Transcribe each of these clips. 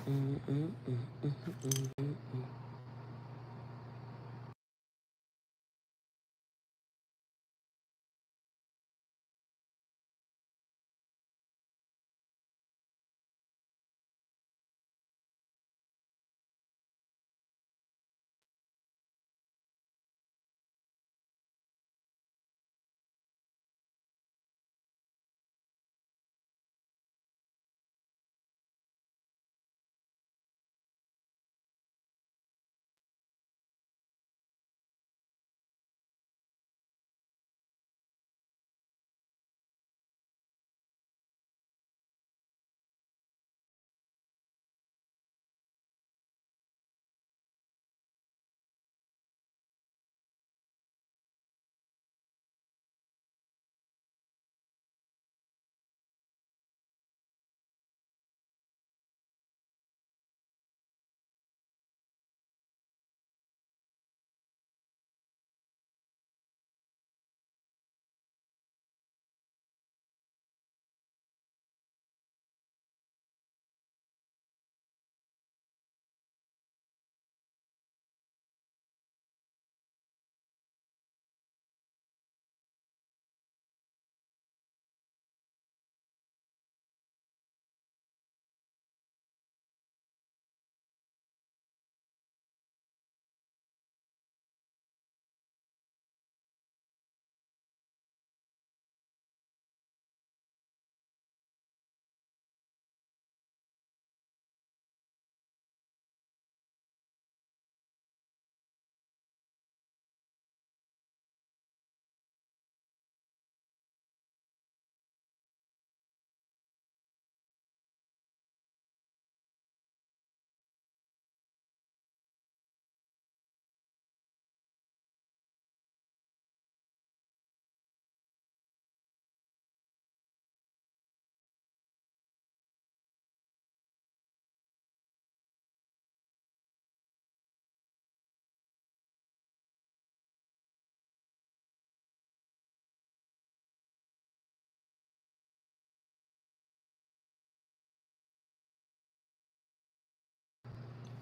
Mm, mm, mm, mm, mm, mm, mm.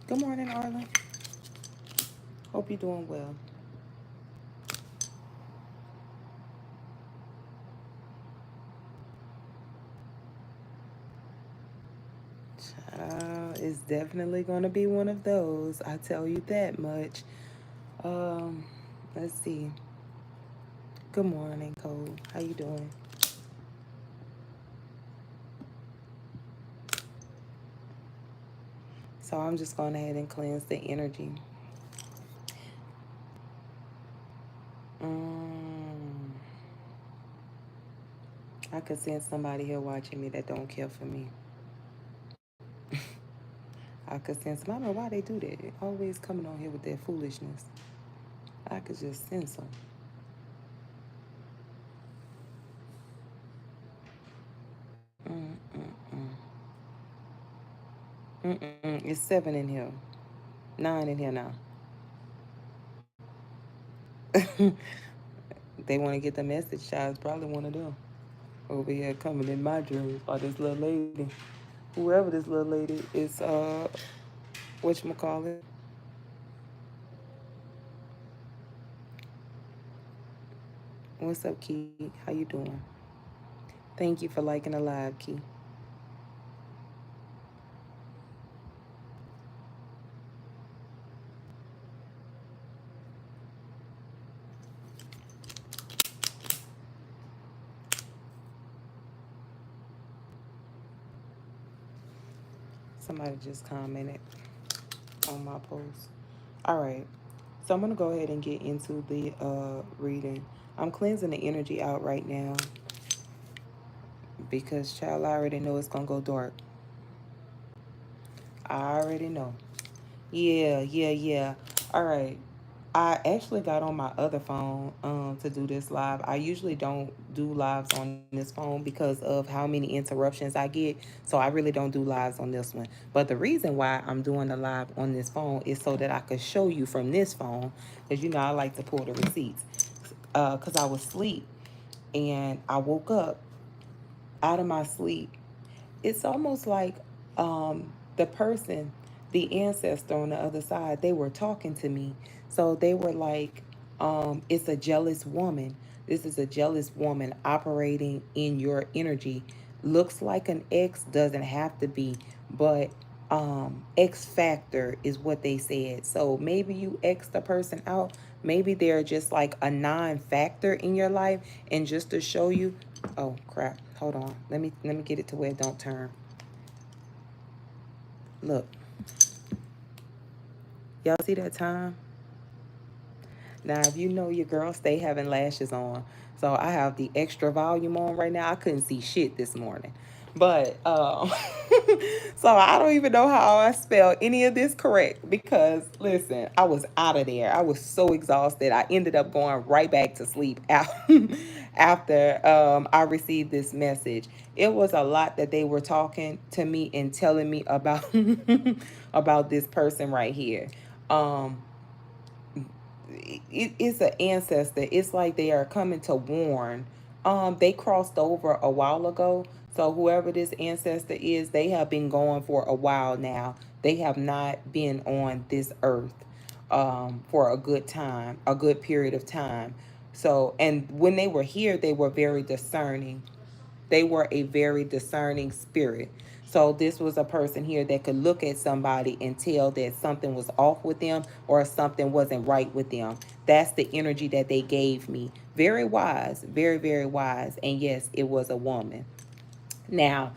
Good morning, Arlen. Hope you're doing well. It's definitely going to be one of those. I tell you that much. Um, let's see. Good morning, Cole. How you doing? So I'm just going ahead and cleanse the energy. Mm, I could sense somebody here watching me that don't care for me. I could sense them. I don't know why they do that. They always coming on here with their foolishness. I could just sense them. Mm, mm, mm. Mm-mm. It's 7 in here. 9 in here now. They want to get the message, child. It's probably one of them. Over here coming in my dreams. Or this little lady. Whoever this little lady is, whatchamacallit. What's up, Key? How you doing? Thank you for liking the live, Key. Somebody just commented on my post. All right. So I'm going to go ahead and get into the reading. I'm cleansing the energy out right now because, child, I already know it's going to go dark. I already know. Yeah, yeah, yeah. All right. I actually got on my other phone to do this live. I usually don't do lives on this phone because of how many interruptions I get. So I really don't do lives on this one. But the reason why I'm doing the live on this phone is so that I could show you from this phone. Because, you know, I like to pull the receipts. Because I was asleep and I woke up out of my sleep. It's almost like the person, the ancestor on the other side, they were talking to me. So they were like, it's a jealous woman. This is a jealous woman operating in your energy. Looks like an ex, doesn't have to be, but X factor is what they said. So maybe you X the person out. Maybe they're just like a non-factor in your life. And just to show you, oh crap, hold on. Let me get it to where it don't turn. Look, y'all see that time? Now, if you know your girl stay having lashes on, so I have the extra volume on right now. I couldn't see shit this morning. But, so I don't even know how I spell any of this correct because, listen, I was out of there. I was so exhausted. I ended up going right back to sleep after I received this message. It was a lot that they were talking to me and telling me about, about this person right here. Um, it's an ancestor. It's like they are coming to warn. They crossed over a while ago. So whoever this ancestor is, they have been going for a while now. They have not been on this earth for a good time, a good period of time. So, and when they were here, they were very discerning. They were a very discerning spirit. So this was a person here that could look at somebody and tell that something was off with them or something wasn't right with them. That's the energy that they gave me. Very wise, very, very wise. And yes, it was a woman. Now,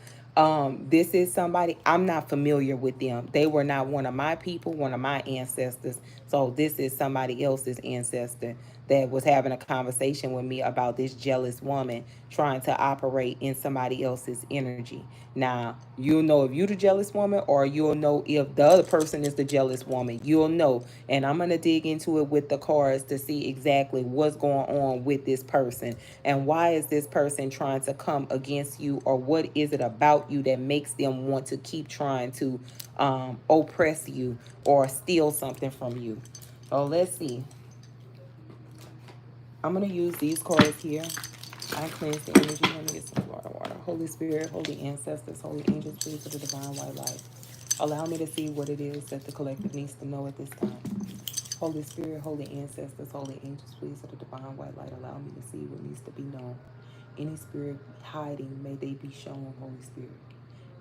this is somebody I'm not familiar with them. They were not one of my people, one of my ancestors. So this is somebody else's ancestor that was having a conversation with me about this jealous woman trying to operate in somebody else's energy. Now, you'll know if you're the jealous woman or you'll know if the other person is the jealous woman. You'll know. And I'm going to dig into it with the cards to see exactly what's going on with this person and why is this person trying to come against you or what is it about you that makes them want to keep trying to oppress you or steal something from you. So let's see. I'm going to use these cards here. I cleanse the energy. Let me get some water. Holy Spirit, holy ancestors, holy angels, please, for the divine white light. Allow me to see what it is that the collective needs to know at this time. Holy Spirit, holy ancestors, holy angels, please, for the divine white light. Allow me to see what needs to be known. Any spirit hiding, may they be shown, Holy Spirit.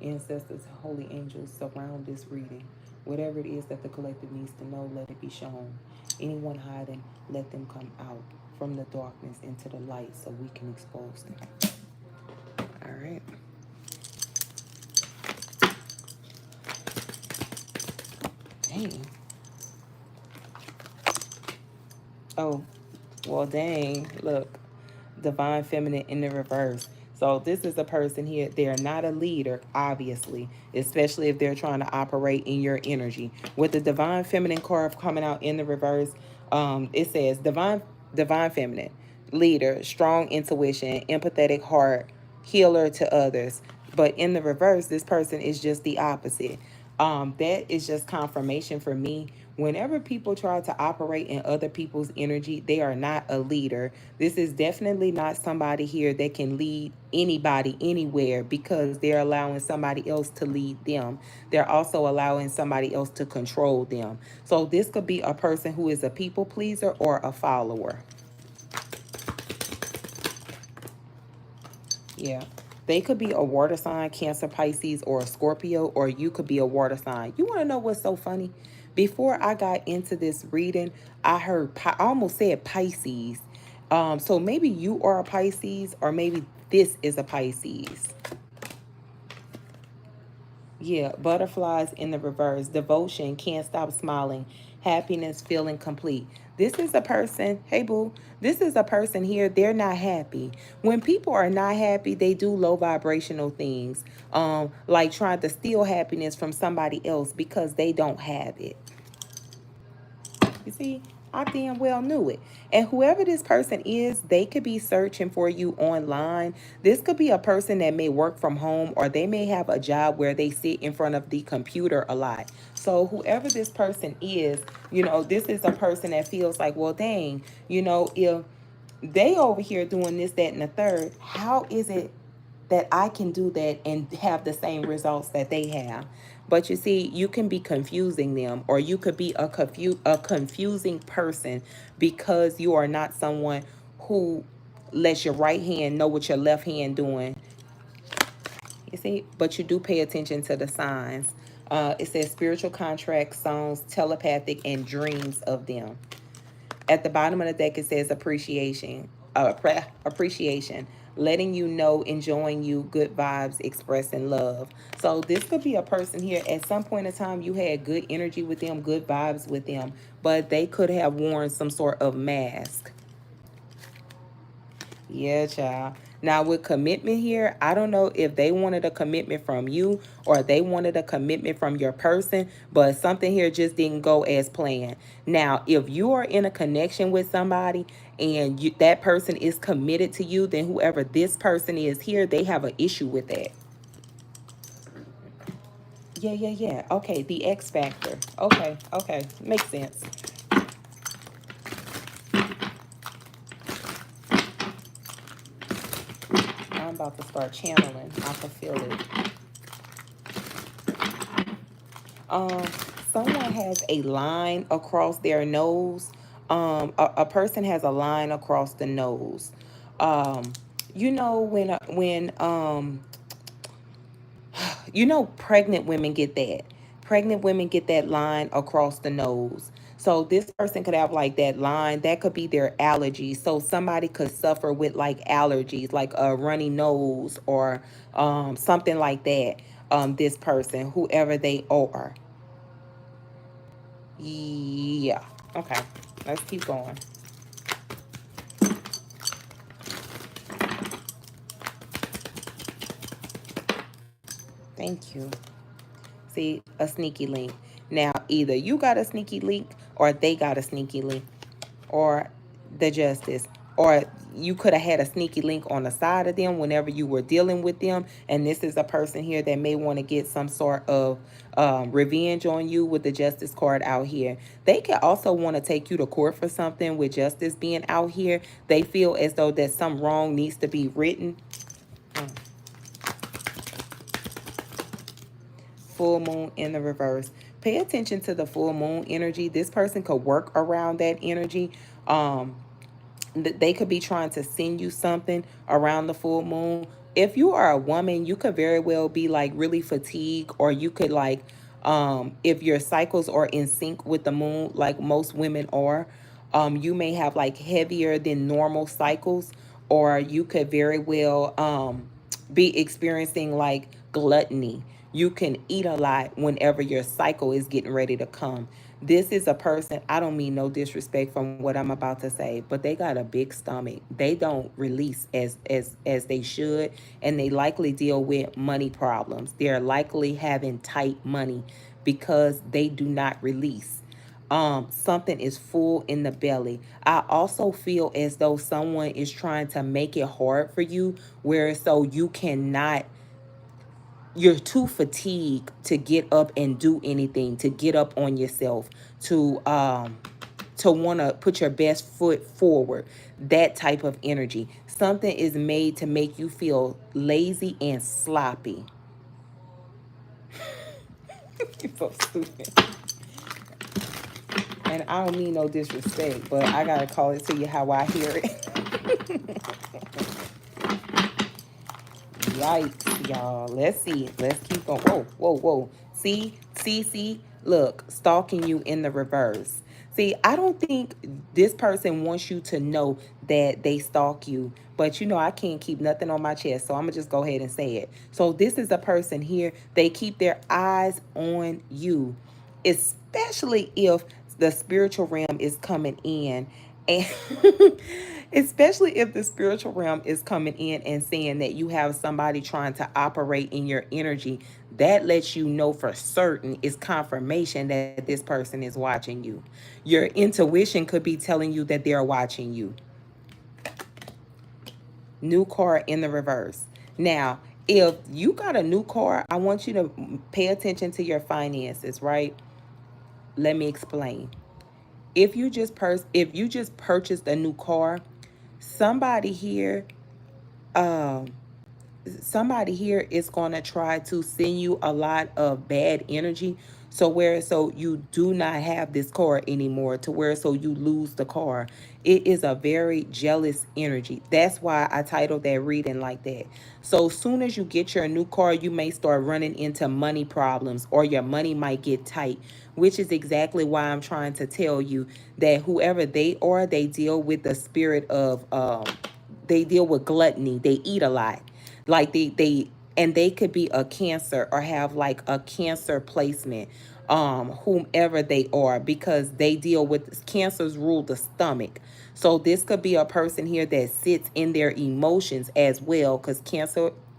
Ancestors, holy angels, surround this reading. Whatever it is that the collective needs to know, let it be shown. Anyone hiding, let them come out from the darkness into the light so we can expose them. All right. Dang. Oh, well, dang. Look, divine feminine in the reverse. So this is a person here. They're not a leader, obviously, especially if they're trying to operate in your energy. With the divine feminine card coming out in the reverse, it says divine feminine, leader, strong intuition, empathetic heart, healer to others. But in the reverse, this person is just the opposite. That is just confirmation for me. Whenever people try to operate in other people's energy, they are not a leader. This is definitely not somebody here that can lead anybody anywhere because they're allowing somebody else to lead them. They're also allowing somebody else to control them. So this could be a person who is a people pleaser or a follower. Yeah. They could be a water sign, Cancer, Pisces, or a Scorpio, or you could be a water sign. You want to know what's so funny? Before I got into this reading, I heard, I almost said Pisces. So maybe you are a Pisces, or maybe this is a Pisces. Yeah, butterflies in the reverse. Devotion, can't stop smiling. Happiness, feeling complete. This is a person, hey boo, this is a person here, they're not happy. When people are not happy, they do low vibrational things, like trying to steal happiness from somebody else because they don't have it. You see, I damn well knew it. And whoever this person is, they could be searching for you online. This could be a person that may work from home or they may have a job where they sit in front of the computer a lot. So whoever this person is, this is a person that feels like, well, dang, if they over here doing this, that, and the third, how is it that I can do that and have the same results that they have? But you see, you can be confusing them, or you could be a confusing person because you are not someone who lets your right hand know what your left hand doing. You see, but you do pay attention to the signs. It says spiritual contracts, songs, telepathic, and dreams of them. At the bottom of the deck, it says appreciation. Appreciation, letting you know, enjoying you, good vibes, expressing love. So this could be a person here. At some point in time, you had good energy with them, good vibes with them, but they could have worn some sort of mask. Yeah, child. Now with commitment here, I don't know if they wanted a commitment from you or they wanted a commitment from your person, but something here just didn't go as planned. Now, if you are in a connection with somebody and that person is committed to you, then whoever this person is here, they have an issue with that. Yeah, yeah, yeah. Okay, the X factor. Okay, okay. Makes sense. I'm about to start channeling. I can feel it. um Someone has a line across their nose. A person has a line across the nose. um when pregnant women get that. Pregnant women get that line across the nose. So this person could have like that line. That could be their allergies. So somebody could suffer with like allergies, like a runny nose or something like that. This person, whoever they are. Yeah. Okay. Let's keep going. Thank you. See, a sneaky link. Now, either you got a sneaky link or they got a sneaky link, or the justice, or you could have had a sneaky link on the side of them whenever you were dealing with them. And this is a person here that may want to get some sort of revenge on you with the justice card out here. They can also want to take you to court for something with justice being out here. They feel as though that some wrong needs to be written. Mm. Full moon in the reverse. Pay attention to the full moon energy. This person could work around that energy. Um, they could be trying to send you something around the full moon. If you are a woman, you could very well be like really fatigued, or you could like, if your cycles are in sync with the moon, like most women are, you may have like heavier than normal cycles, or you could very well be experiencing like gluttony. You can eat a lot whenever your cycle is getting ready to come. This is a person, I don't mean no disrespect from what I'm about to say, but they got a big stomach. They don't release as they should, and they likely deal with money problems. They're likely having tight money because they do not release. Something is full in the belly. I also feel as though someone is trying to make it hard for you, where so you cannot, you're too fatigued to get up and do anything, to get up on yourself, to want to put your best foot forward. That type of energy. Something is made to make you feel lazy and sloppy. You're so stupid. And I don't mean no disrespect, but I gotta call it to you how I hear it. Yikes, y'all. Let's see. Let's keep going. Whoa, whoa, whoa. See. Look, stalking you in the reverse. See, I don't think this person wants you to know that they stalk you. But I can't keep nothing on my chest. So I'm going to just go ahead and say it. So this is a person here. They keep their eyes on you, especially if the spiritual realm is coming in. And especially if the spiritual realm is coming in and saying that you have somebody trying to operate in your energy, that lets you know for certain, is confirmation that this person is watching you. Your intuition could be telling you that they're watching you. New car in the reverse. Now, if you got a new car, I want you to pay attention to your finances, right? Let me explain. If you just purchased a new car, somebody here, um somebody here is going to try to send you a lot of bad energy, so you do not have this car anymore, to where so you lose the car. It is a very jealous energy. That's why I titled that reading like that. So soon as you get your new car, you may start running into money problems, or your money might get tight, which is exactly why I'm trying to tell you that whoever they are, they deal with the spirit of they deal with gluttony. They eat a lot. Like they and they could be a cancer, or have like a cancer placement, whomever they are, because they deal with cancers rule the stomach. So this could be a person here that sits in their emotions as well, because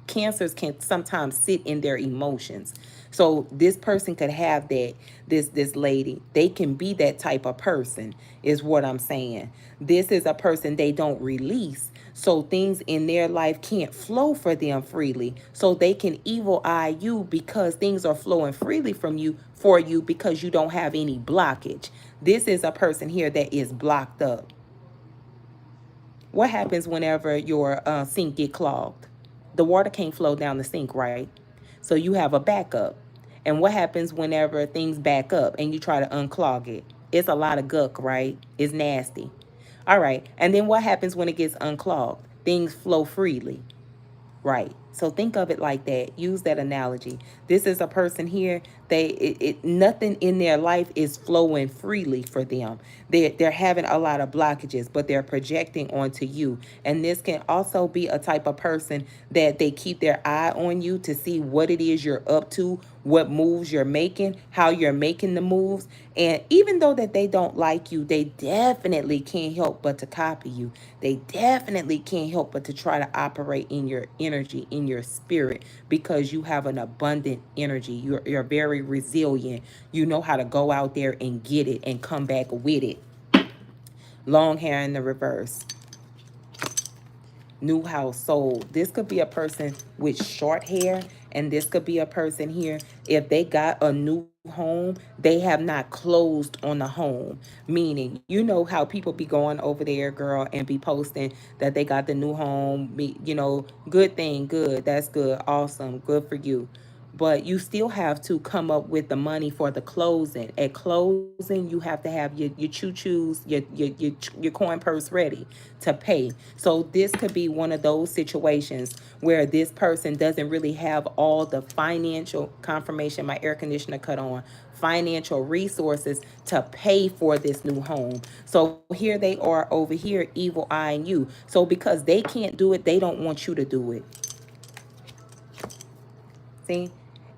cancers can sometimes sit in their emotions. So this person could have that. This lady, they can be that type of person, is what I'm saying. This is a person they don't release, so things in their life can't flow for them freely, so they can evil eye you, because things are flowing freely from you for you, because you don't have any blockage. This is a person here that is blocked up. What happens whenever your sink get clogged? The water can't flow down the sink, right? So you have a backup. And what happens whenever things back up and you try to unclog it? It's a lot of guck, right? It's nasty. All right. And then what happens when it gets unclogged? Things flow freely. Right. So think of it like that. Use that analogy. This is a person here. Nothing in their life is flowing freely for them. They're having a lot of blockages, but they're projecting onto you. And this can also be a type of person that they keep their eye on you to see what it is you're up to, what moves you're making, how you're making the moves. And even though that they don't like you, they definitely can't help but to copy you. They definitely can't help but to try to operate in your energy, in your spirit, because you have an abundant energy. You're very resilient. You know how to go out there and get it and come back with it. Long hair in the reverse. New house sold. This could be a person with short hair, and this could be a person here. If they got a new home, they have not closed on the home. Meaning, you know how people be going over there, girl, and be posting that they got the new home. Good thing, good. That's good. Awesome. Good for you. But you still have to come up with the money for the closing. At closing, you have to have your choo-choos, your coin purse ready to pay. So this could be one of those situations where this person doesn't really have all the financial confirmation. My air conditioner cut on. Financial resources to pay for this new home. So here they are over here evil eyeing you. So because they can't do it, they don't want you to do it. See?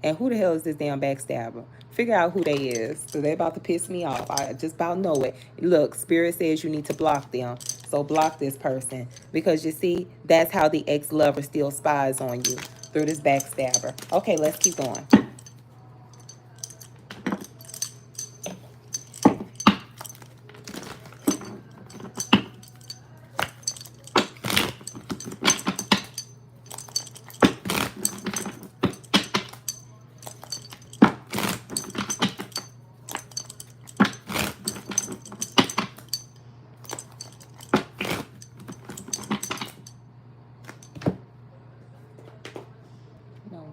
And who the hell is this damn backstabber? Figure out who they is. So they about to piss me off. I just about know it. Look, Spirit says you need to block them. So block this person. Because you see, that's how the ex-lover still spies on you. Through this backstabber. Okay, let's keep going. No.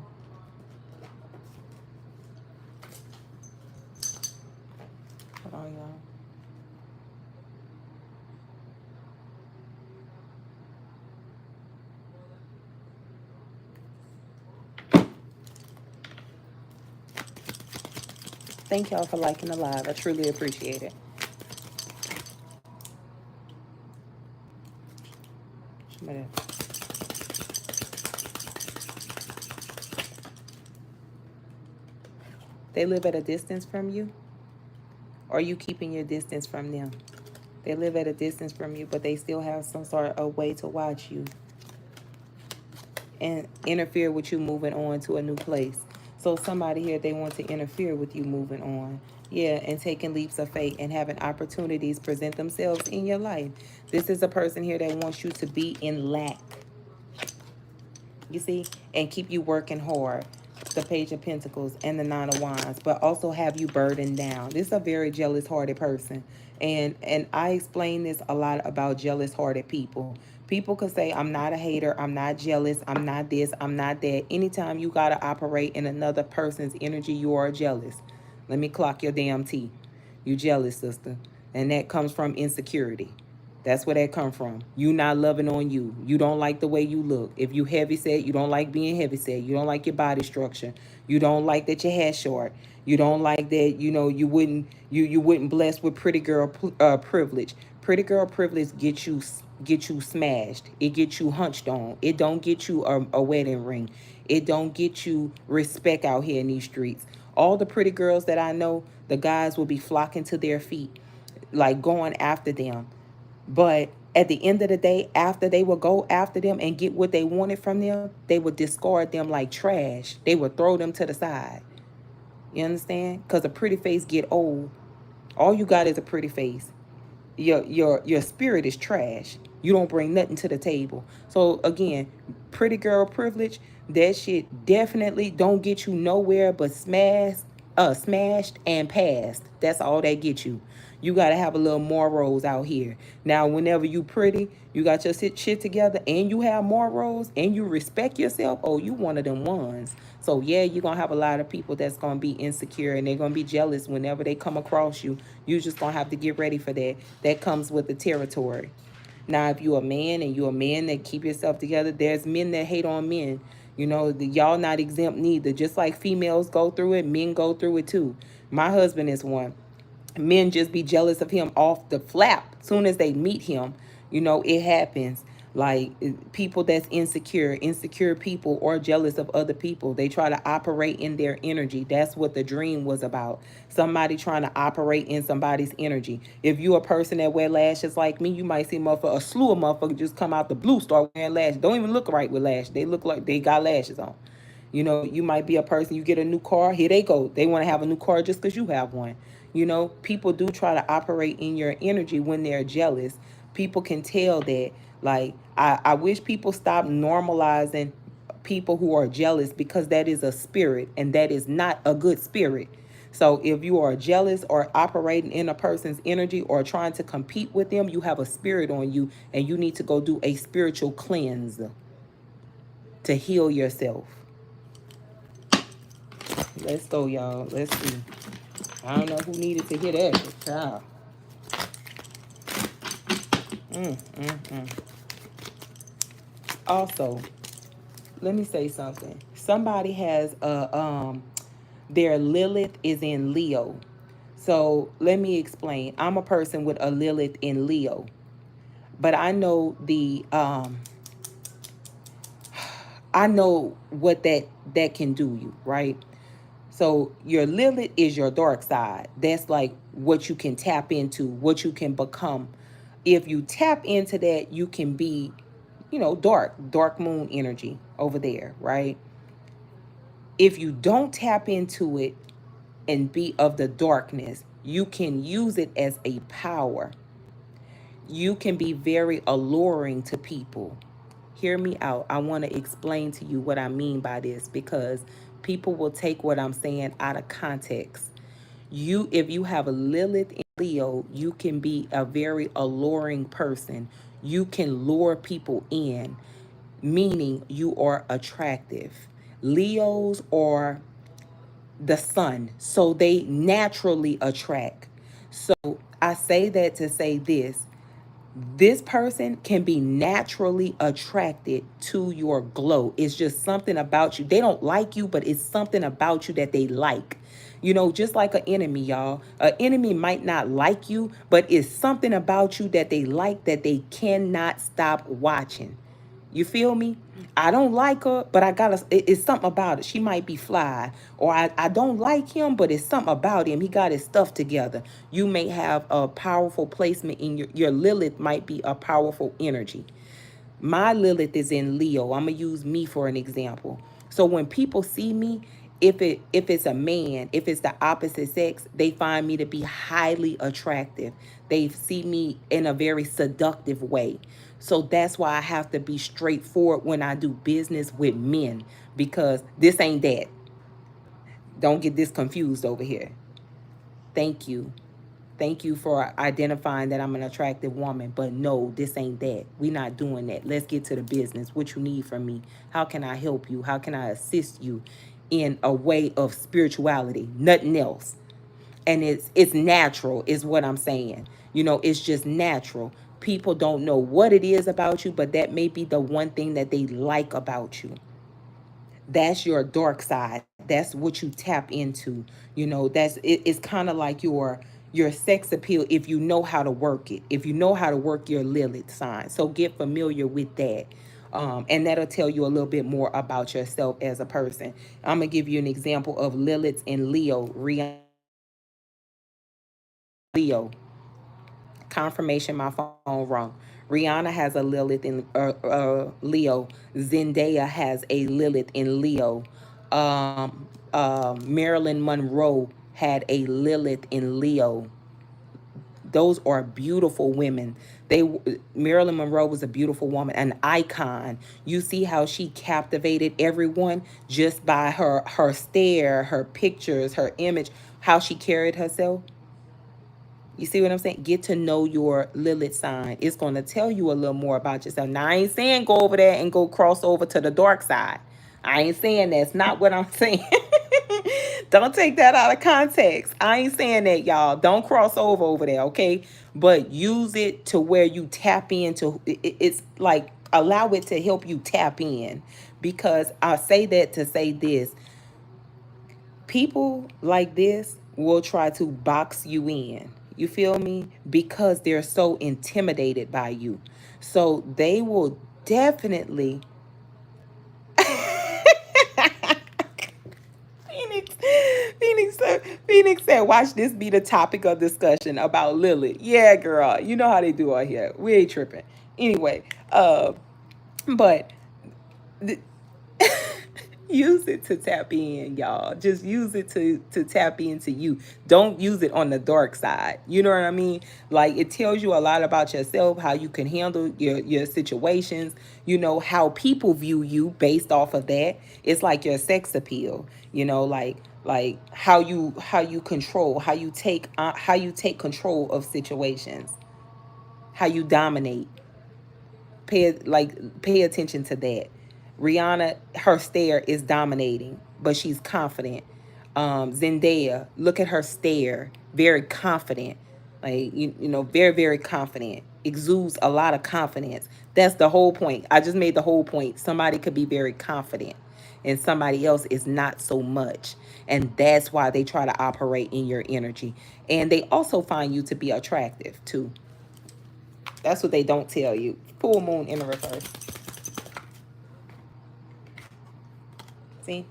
Hold on, y'all. Thank y'all for liking the live. I truly appreciate it. They live at a distance from you? Or are you keeping your distance from them? They live at a distance from you, but they still have some sort of way to watch you and interfere with you moving on to a new place. So somebody here, they want to interfere with you moving on. Yeah, and taking leaps of faith and having opportunities present themselves in your life. This is a person here that wants you to be in lack. You see? And keep you working hard. The Page of Pentacles and the Nine of Wands, but also have you burdened down. This is a very jealous-hearted person. And I explain this a lot about jealous-hearted people, People could say, I'm not a hater, I'm not jealous, I'm not this, I'm not that. Anytime you got to operate in another person's energy, you are jealous. Let me clock your damn T. You jealous, sister. And that comes from insecurity. That's where that come from. You not loving on you. You don't like the way you look. If you heavy set, you don't like being heavy set. You don't like your body structure. You don't like that your hair short. You don't like that, you wouldn't bless with pretty girl privilege. Pretty girl privilege get you smashed. It gets you hunched on. It don't get you a wedding ring. It don't get you respect out here in these streets. All the pretty girls that I know, the guys will be flocking to their feet, like going after them. But at the end of the day, after they would go after them and get what they wanted from them, they would discard them like trash. They would throw them to the side. You understand? Because a pretty face get old. All you got is a pretty face. Your spirit is trash. You don't bring nothing to the table. So again, pretty girl privilege, that shit definitely don't get you nowhere but smashed and passed. That's all that gets you. You gotta have a little morals out here. Now, whenever you pretty, you got your shit together, and you have morals, and you respect yourself. Oh, you one of them ones. So yeah, you're gonna have a lot of people that's gonna be insecure, and they're gonna be jealous whenever they come across you. You just gonna have to get ready for that. That comes with the territory. Now, if you're a man and you're a man that keep yourself together, there's men that hate on men. Y'all not exempt neither. Just like females go through it, men go through it too. My husband is one. Men just be jealous of him off the flap soon as they meet him. It happens. Like, people that's insecure people or jealous of other people, they try to operate in their energy. That's what the dream was about. Somebody trying to operate in somebody's energy. If you a person that wear lashes like me, you might see a slew of motherfuckers just come out the blue, start wearing lashes. Don't even look right with lashes. They look like they got lashes on. You might be a person, you get a new car, here they go. They want to have a new car just because you have one. People do try to operate in your energy when they're jealous. People can tell that. Like, I wish people stop normalizing people who are jealous, because that is a spirit, and that is not a good spirit. So if you are jealous or operating in a person's energy or trying to compete with them, you have a spirit on you, and you need to go do a spiritual cleanse to heal yourself. Let's go, y'all. Let's see. I don't know who needed to hear that. But child. Also, let me say something. Somebody has their Lilith is in Leo. So let me explain. I'm a person with a Lilith in Leo, but I know what that can do you, right? So your Lilith is your dark side. That's like what you can tap into, what you can become. If you tap into that, you can be, dark moon energy over there, right? If you don't tap into it and be of the darkness, you can use it as a power. You can be very alluring to people. Hear me out. I want to explain to you what I mean by this, because people will take what I'm saying out of context. If you have a Lilith in Leo, you can be a very alluring person. You can lure people in, meaning you are attractive. Leos are the sun, so they naturally attract. So I say that to say this person can be naturally attracted to your glow. It's just something about you. They don't like you, but it's something about you that they like. Just like an enemy, y'all. An enemy might not like you, but it's something about you that they like, that they cannot stop watching. You feel me? I don't like her, but it's something about it. She might be fly. Or I don't like him, but it's something about him. He got his stuff together. You may have a powerful placement in your Lilith might be a powerful energy. My Lilith is in Leo. I'm going to use me for an example. So when people see me, if it's a man, if it's the opposite sex, they find me to be highly attractive. They see me in a very seductive way. So that's why I have to be straightforward when I do business with men, because this ain't that. Don't get this confused over here. Thank you. Thank you for identifying that I'm an attractive woman, but no, this ain't that. We not doing that. Let's get to the business. What you need from me? How can I help you? How can I assist you in a way of spirituality? Nothing else. And it's natural is what I'm saying. It's just natural. People don't know what it is about you, but that may be the one thing that they like about you. That's your dark side. That's what you tap into. It's kind of like your sex appeal if you know how to work it, if you know how to work your Lilith sign. So get familiar with that. And that'll tell you a little bit more about yourself as a person. I'm gonna give you an example of Lilith in Leo. Leo. Confirmation, my phone wrong. Rihanna has a Lilith in Leo. Zendaya has a Lilith in Leo. Marilyn Monroe had a Lilith in Leo. Those are beautiful women. They Marilyn Monroe was a beautiful woman, an icon. You see how she captivated everyone just by her stare, her pictures, her image, how she carried herself. You see what I'm saying? Get to know your Lilith sign. It's going to tell you a little more about yourself. Now, I ain't saying go over there and go cross over to the dark side. I ain't saying that's not what I'm saying. Don't take that out of context. I ain't saying that, y'all. Don't cross over there, okay? But use it to where you tap into. It's like allow it to help you tap in. Because I say that to say this. People like this will try to box you in. You feel me? Because they're so intimidated by you. So they will definitely Phoenix, Phoenix said, watch this be the topic of discussion about Lilith. Yeah, girl. You know how they do out here. We ain't tripping. Anyway, but use it to tap in, y'all. Just use it to tap into you. Don't use it on the dark side. You know what I mean? Like it tells you a lot about yourself, how you can handle your situations, how people view you based off of that. It's like your sex appeal, like how you control, how you take control of situations, how you dominate. Pay attention to that. Rihanna, her stare is dominating, but she's confident. Zendaya, look at her stare, very confident, like very very confident. Exudes a lot of confidence. That's the whole point. I just made the whole point. Somebody could be very confident, and somebody else is not so much, and that's why they try to operate in your energy. And they also find you to be attractive too. That's what they don't tell you. Full moon in the reverse. See?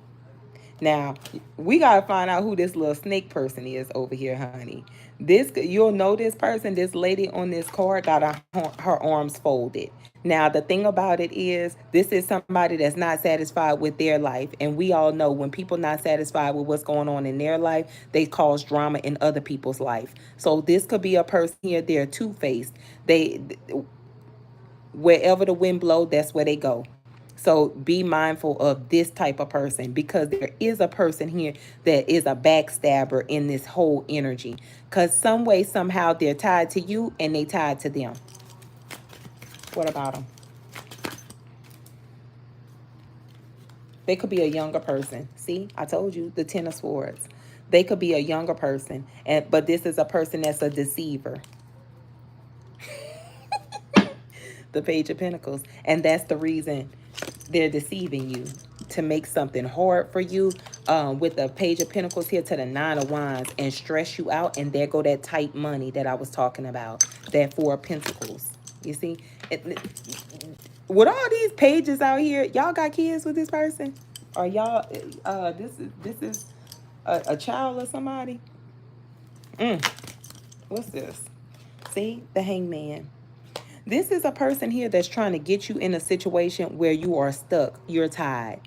Now, we got to find out who this little snake person is over here, honey. You'll know this person, this lady on this card got her arms folded. Now, the thing about it is, this is somebody that's not satisfied with their life. And we all know when people not satisfied with what's going on in their life, they cause drama in other people's life. So this could be a person here, they're two-faced. Wherever the wind blow, that's where they go. So be mindful of this type of person because there is a person here that is a backstabber in this whole energy. Because some way, somehow, they're tied to you and they tied to them. What about them? They could be a younger person. See, I told you, the Ten of Swords. They could be a younger person, but this is a person that's a deceiver. The Page of Pentacles. And that's the reason they're deceiving you to make something hard for you, with the Page of Pentacles here to the Nine of Wands, and stress you out. And there go that tight money that I was talking about, that Four of Pentacles. You see, with all these pages out here, y'all got kids with this person, or y'all this is a child or somebody. What's this? See, the Hangman. This is a person here that's trying to get you in a situation where you are stuck. You're tied.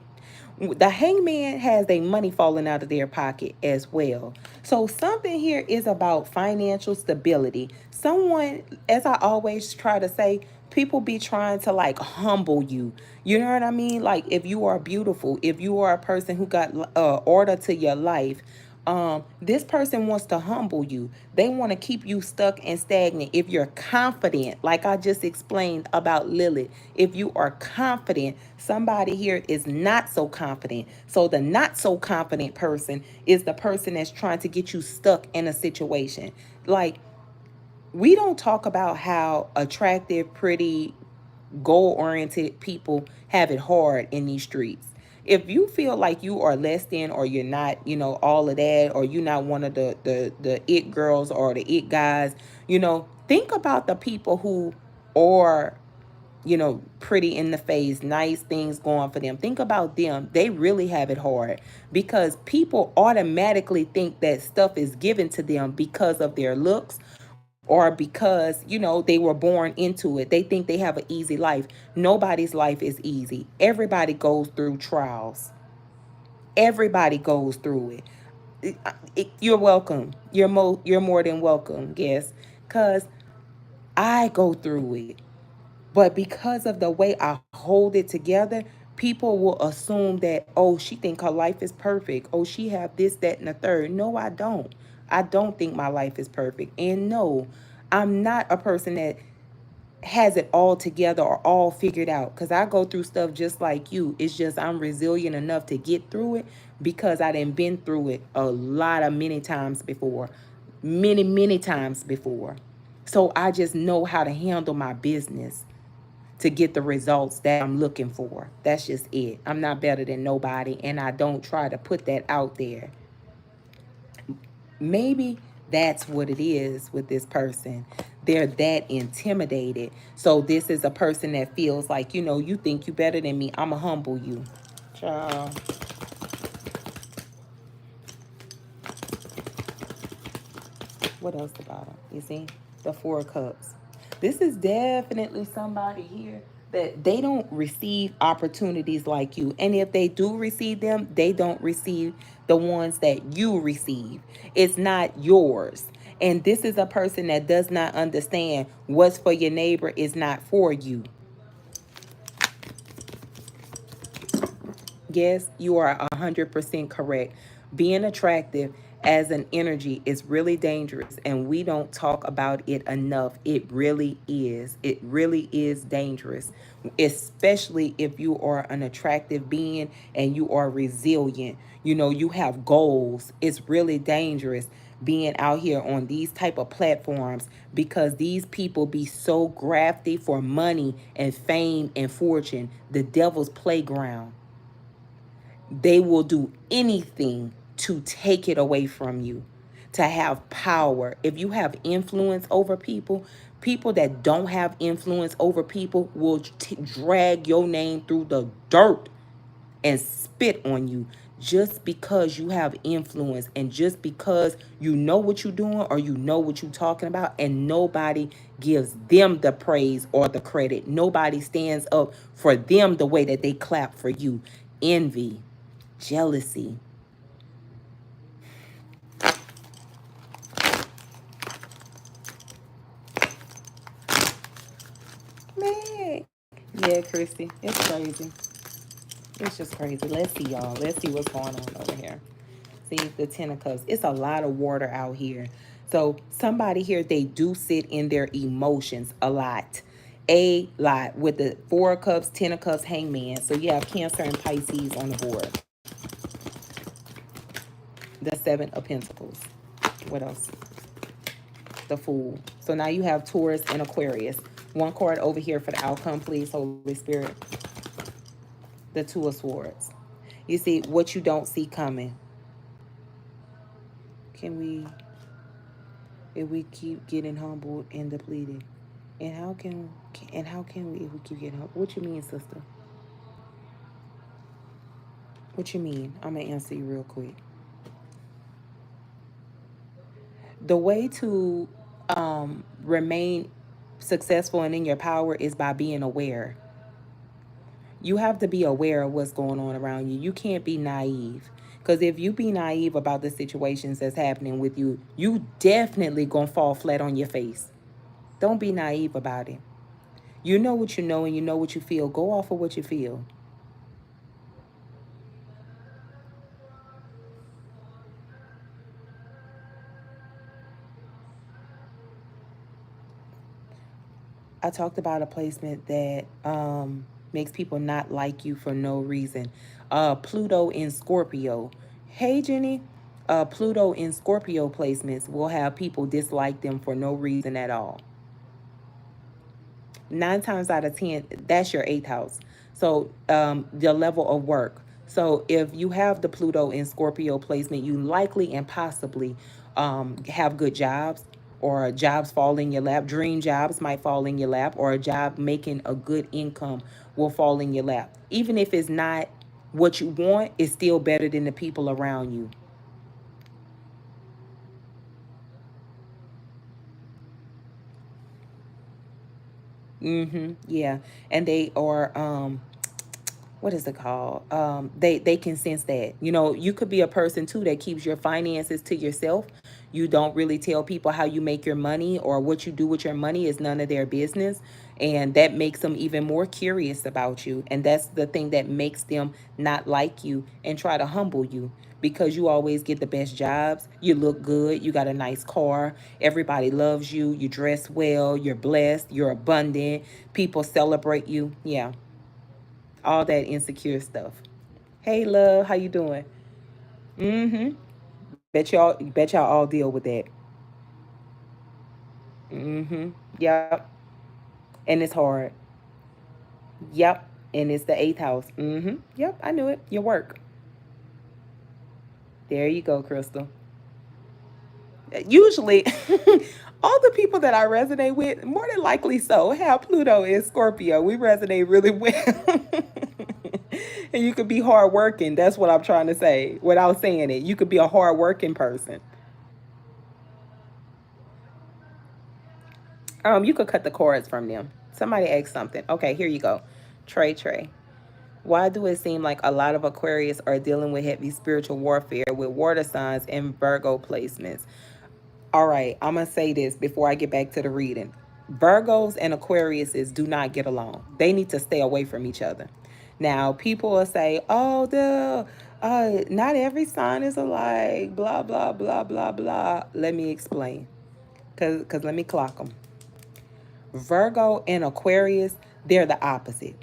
The Hangman has their money falling out of their pocket as well. So something here is about financial stability. Someone, as I always try to say, people be trying to like humble you. You know what I mean? Like if you are beautiful, if you are a person who got order to your life, This person wants to humble you. They want to keep you stuck and stagnant. If you're confident, like I just explained about Lilith, if you are confident, somebody here is not so confident. So the not so confident person is the person that's trying to get you stuck in a situation. Like, we don't talk about how attractive, pretty, goal oriented people have it hard in these streets. If you feel like you are less than, or you're not, all of that, or you're not one of the it girls or the it guys, think about the people who are, pretty in the face, nice things going for them. Think about them. They really have it hard because people automatically think that stuff is given to them because of their looks, or because they were born into it. They think they have an easy life. Nobody's life is easy. Everybody goes through trials. Everybody goes through it. You're welcome. You're more than welcome. Yes, because I go through it. But because of the way I hold it together, people will assume that, oh, she think her life is perfect. Oh, she have this, that, and the third. No, I don't. I don't think my life is perfect. And no, I'm not a person that has it all together or all figured out, because I go through stuff just like you. It's just I'm resilient enough to get through it because I done been through it a lot of many times before. Many times before. So I just know how to handle my business to get the results that I'm looking for. That's just it. I'm not better than nobody, and I don't try to put that out there. Maybe that's what it is with this person. They're that intimidated. So this is a person that feels like, you think you better than me. I'ma humble you. Child. What else about them? You see? The Four of Cups. This is definitely somebody here that they don't receive opportunities like you. And if they do receive them, they don't receive the ones that you receive. It's not yours. And this is a person that does not understand what's for your neighbor is not for you. Yes, you are 100% correct. Being attractive as an energy is really dangerous, and we don't talk about it enough. It really is. It really is dangerous, especially if you are an attractive being and you are resilient. You have goals. It's really dangerous being out here on these type of platforms, because these people be so grafty for money and fame and fortune. The devil's playground. They will do anything to take it away from you, to have power. If you have influence over people, people that don't have influence over people will drag your name through the dirt and spit on you, just because you have influence and just because you know what you're doing or you know what you're talking about, and nobody gives them the praise or the credit. Nobody stands up for them the way that they clap for you. Envy, jealousy. Man. Yeah, Christy. It's crazy. It's just crazy. Let's see, y'all. Let's see what's going on over here. See, the Ten of Cups. It's a lot of water out here. So somebody here, they do sit in their emotions a lot. A lot. With the Four of Cups, Ten of Cups, Hangman. So you have Cancer and Pisces on the board. The Seven of Pentacles. What else? The Fool. So now you have Taurus and Aquarius. One card over here for the outcome, please, Holy Spirit. The Two of Swords. You see, what you don't see coming. Can we, if we keep getting humbled and depleted? And how can we if we keep getting humbled? What you mean, sister? What you mean? I'm gonna answer you real quick. The way to remain successful and in your power is by being aware. You have to be aware of what's going on around you. You can't be naive. Because if you be naive about the situations that's happening with you, you definitely gonna fall flat on your face. Don't be naive about it. You know what you know and you know what you feel. Go off of what you feel. I talked about a placement that makes people not like you for no reason. Pluto in Scorpio. Hey, Jenny. Pluto in Scorpio placements will have people dislike them for no reason at all. 9 times out of 10, that's your eighth house. So the level of work. So if you have the Pluto in Scorpio placement, you likely and possibly have good jobs, or jobs fall in your lap. Dream jobs might fall in your lap, or a job making a good income will fall in your lap. Even if it's not what you want, it's still better than the people around you. Yeah, and they are what is it called? They can sense that. You know, you could be a person too that keeps your finances to yourself. You don't really tell people how you make your money, or what you do with your money is none of their business. And that makes them even more curious about you. And that's the thing that makes them not like you and try to humble you, because you always get the best jobs. You look good. You got a nice car. Everybody loves you. You dress well. You're blessed. You're abundant. People celebrate you. Yeah, all that insecure stuff. Hey, love, how you doing? Mm-hmm. Bet y'all all deal with that. Mm-hmm. Yep. And it's hard. Yep. And it's the eighth house. Mm-hmm. Yep, I knew it. Your work. There you go, Crystal. Usually, all the people that I resonate with, more than likely so, have Pluto in Scorpio. We resonate really well. And you could be hardworking. That's what I'm trying to say without saying it. You could be a hardworking person. You could cut the cords from them. Somebody asked something. Okay, here you go. Trey. Why do it seem like a lot of Aquarius are dealing with heavy spiritual warfare with water signs and Virgo placements? All right, I'm going to say this before I get back to the reading. Virgos and Aquariuses do not get along. They need to stay away from each other. Now, people will say, oh, not every sign is alike, blah, blah, blah, blah, blah. Let me explain, because let me clock them. Virgo and Aquarius, they're the opposite.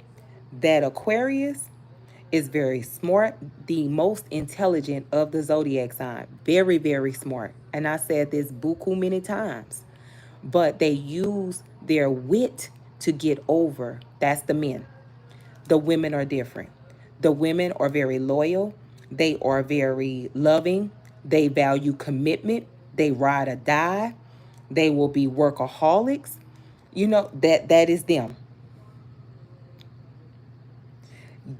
That Aquarius is very smart, the most intelligent of the zodiac sign. Very, very smart. And I said this buku many times. But they use their wit to get over. That's the men. The women are different. The women are very loyal. They are very loving. They value commitment. They ride or die. They will be workaholics. You know, that is them.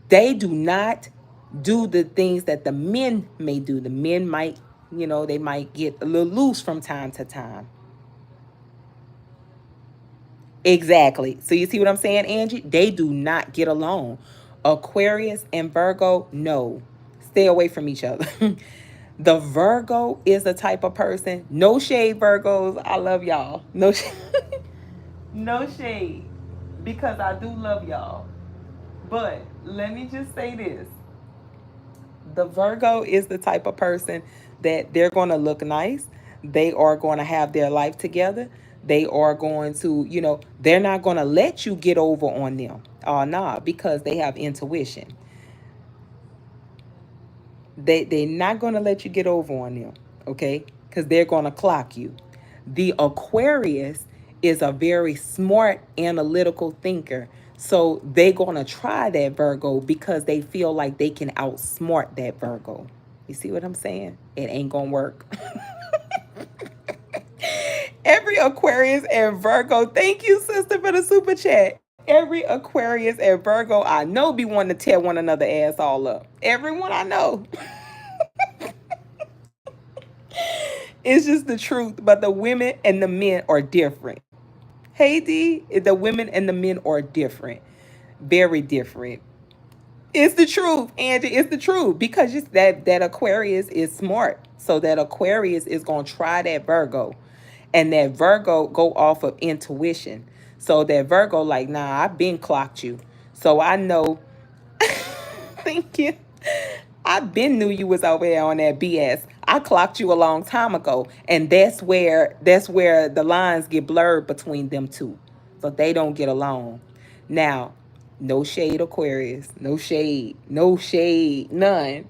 They do not do the things that the men may do. The men might, they might get a little loose from time to time. Exactly. So you see what I'm saying, Angie? They do not get along. Aquarius and Virgo, no. Stay away from each other. The Virgo is the type of person, no shade, Virgos. I love y'all. No shade. No shade. Because I do love y'all. But let me just say this. The Virgo is the type of person that they're going to look nice. They are going to have their life together. They are going to, they're not going to let you get over on them. Oh, nah, because they have intuition. They're not going to let you get over on them, okay? Because they're going to clock you. The Aquarius is a very smart, analytical thinker. So they're going to try that Virgo because they feel like they can outsmart that Virgo. You see what I'm saying? It ain't going to work. Every Aquarius and Virgo, thank you, sister, for the super chat. Every Aquarius and Virgo I know be wanting to tear one another ass all up. Everyone I know. It's just the truth. But the women and the men are different. Hey D, the women and the men are different. Very different. It's the truth, Angie. It's the truth. Because just that Aquarius is smart. So that Aquarius is gonna try that Virgo. And that Virgo go off of intuition. So that Virgo, like, nah, I've been clocked you. So I know. Thank you. I been knew you was over there on that BS. I clocked you a long time ago, and that's where the lines get blurred between them two. So they don't get along. Now, no shade, Aquarius. No shade. No shade. None.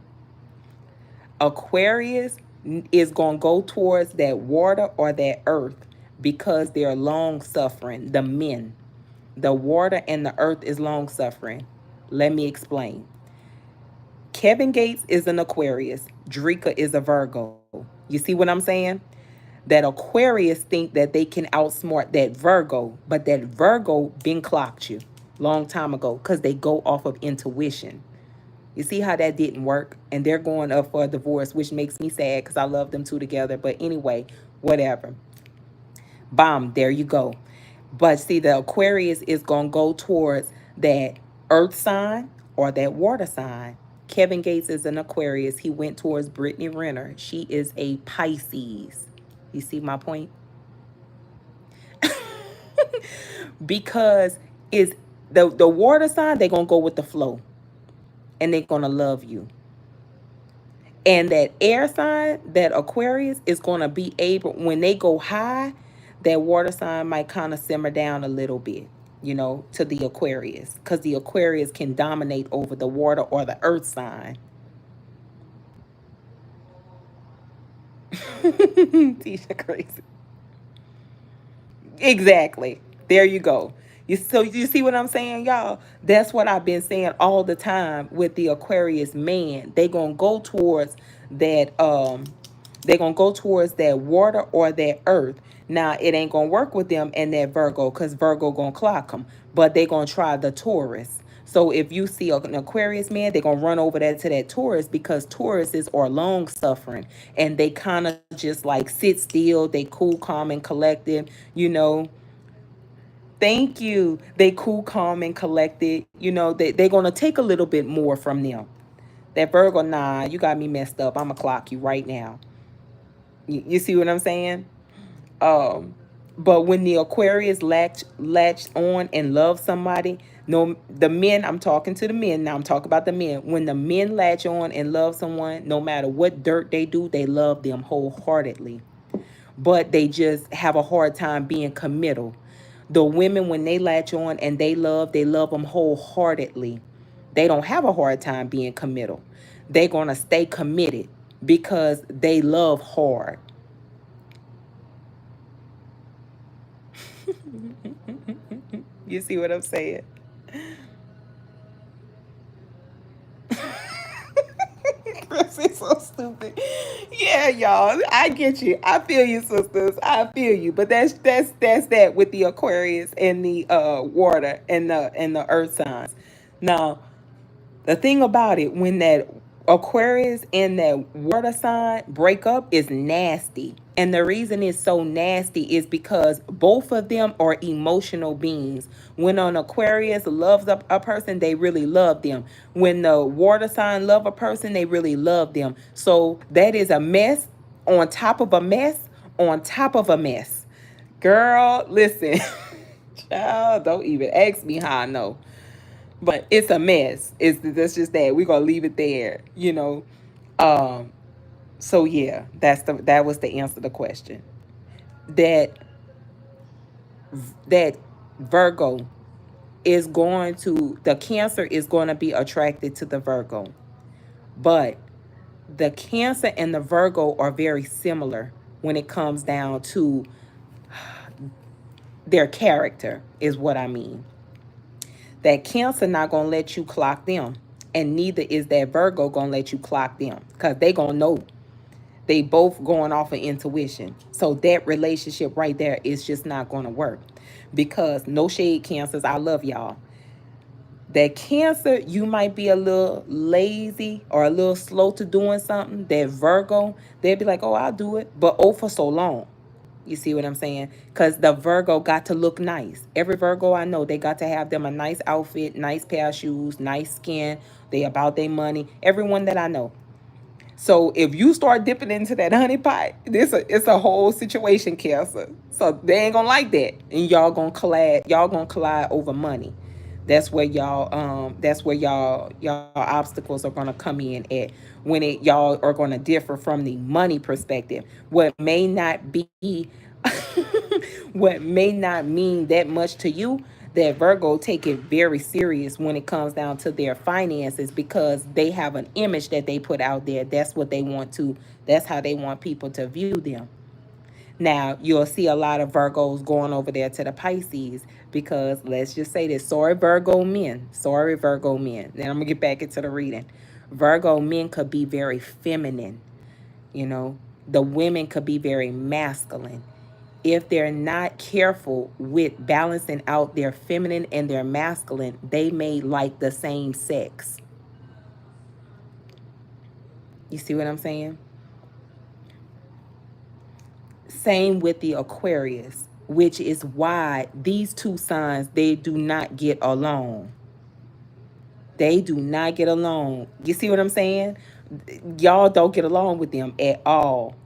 Aquarius is going to go towards that water or that earth because they're long suffering. The men. The water and the earth is long suffering. Let me explain. Kevin Gates is an Aquarius. Drika is a Virgo. You see what I'm saying? That Aquarius think that they can outsmart that Virgo, but that Virgo been clocked you long time ago because they go off of intuition. You see how that didn't work? And they're going up for a divorce, which makes me sad because I love them two together. But anyway, whatever. Bomb, there you go. But see, the Aquarius is going to go towards that earth sign or that water sign. Kevin Gates is an Aquarius. He went towards Brittany Renner. She is a Pisces. You see my point? Because it's the water sign, they're going to go with the flow and they're going to love you. And that air sign, that Aquarius, is going to be able, when they go high, that water sign might kind of simmer down a little bit, to the Aquarius. Because the Aquarius can dominate over the water or the earth sign. Tisha crazy. Exactly. There you go. So you see what I'm saying, y'all? That's what I've been saying all the time with the Aquarius man. That they're gonna go towards that water or that earth. Now it ain't gonna work with them and that Virgo because Virgo gonna clock them. But they gonna try the Taurus. So if you see an Aquarius man, they're gonna run over that to that Taurus because Tauruses are long suffering and they kind of just like sit still. They cool, calm, and collected. Thank you. They cool, calm, and collected. They're gonna take a little bit more from them. That Virgo, nah, you got me messed up. I'ma clock you right now. You see what I'm saying? Um, but when the Aquarius latch on and love somebody, no, the men, I'm talking to the men now. I'm talking about the men. When the men latch on and love someone, no matter what dirt they do, they love them wholeheartedly. But they just have a hard time being committal. The women, when they latch on and they love them wholeheartedly. They don't have a hard time being committal. They're gonna stay committed because they love hard. You see what I'm saying? Chris is so stupid. Yeah, y'all. I get you. I feel you, sisters. I feel you. But that's that with the Aquarius and the water and the earth signs. Now, the thing about it, when that Aquarius and that water sign break up, is nasty. And the reason it's so nasty is because both of them are emotional beings. When an Aquarius loves a person, they really love them. When the water sign love a person, they really love them. So that is a mess on top of a mess on top of a mess. Girl, listen. Child, don't even ask me how I know. But it's a mess. That's just that. We're gonna leave it there. Um, so yeah, that was the answer to the question. That that Virgo is going to the Cancer is going to be attracted to the Virgo. But the Cancer and the Virgo are very similar when it comes down to their character, is what I mean. That Cancer not gonna let you clock them, and neither is that Virgo gonna let you clock them, because they gonna know. They both going off of intuition. So that relationship right there is just not gonna work. Because no shade, Cancers, I love y'all. That Cancer, you might be a little lazy or a little slow to doing something. That Virgo, they'll be like, oh, I'll do it, but oh, for so long. You see what I'm saying? Because the Virgo got to look nice. Every Virgo I know, they got to have them a nice outfit, nice pair of shoes, nice skin. They about their money. Everyone that I know. So if you start dipping into that honey pot, it's a whole situation, Cancer. So they ain't gonna like that, and y'all gonna collide. Y'all gonna collide over money. That's where y'all obstacles are gonna come in at, when y'all are gonna differ from the money perspective. What may not be what may not mean that much to you, that Virgo take it very serious when it comes down to their finances, because they have an image that they put out there. That's what they want to, that's how they want people to view them. Now, you'll see a lot of Virgos going over there to the Pisces, because let's just say this. Sorry, Virgo men. Sorry, Virgo men. Then I'm going to get back into the reading. Virgo men could be very feminine. You know, the women could be very masculine. If they're not careful with balancing out their feminine and their masculine, they may like the same sex. You see what I'm saying? Same with the Aquarius, which is why these two signs, they do not get along. They do not get along. You see what I'm saying? Y'all don't get along with them at all.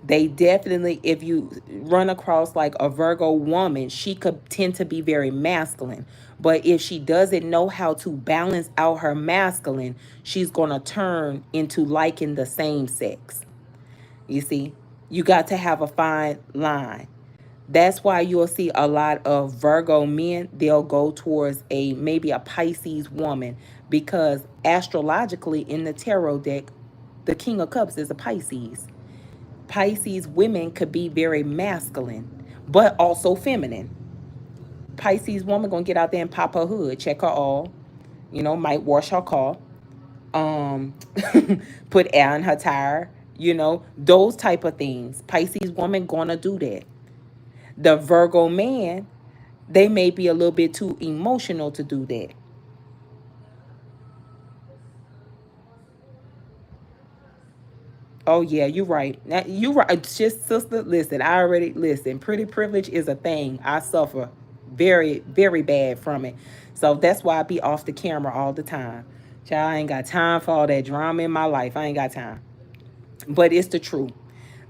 They definitely, if you run across like a Virgo woman, she could tend to be very masculine. But if she doesn't know how to balance out her masculine, she's going to turn into liking the same sex. You see, you got to have a fine line. That's why you'll see a lot of Virgo men, they'll go towards a maybe a Pisces woman, because astrologically in the tarot deck, the King of Cups is a Pisces. Pisces women could be very masculine, but also feminine. Pisces woman gonna get out there and pop her hood, check her all, might wash her car, um, put air in her tire, those type of things. Pisces woman gonna do that. The Virgo man, they may be a little bit too emotional to do that. Oh yeah, you're right. Now, you right. It's just, sister, listen, I already listen. Pretty privilege is a thing. I suffer very, very bad from it. So that's why I be off the camera all the time. Child, I ain't got time for all that drama in my life. I ain't got time. But it's the truth.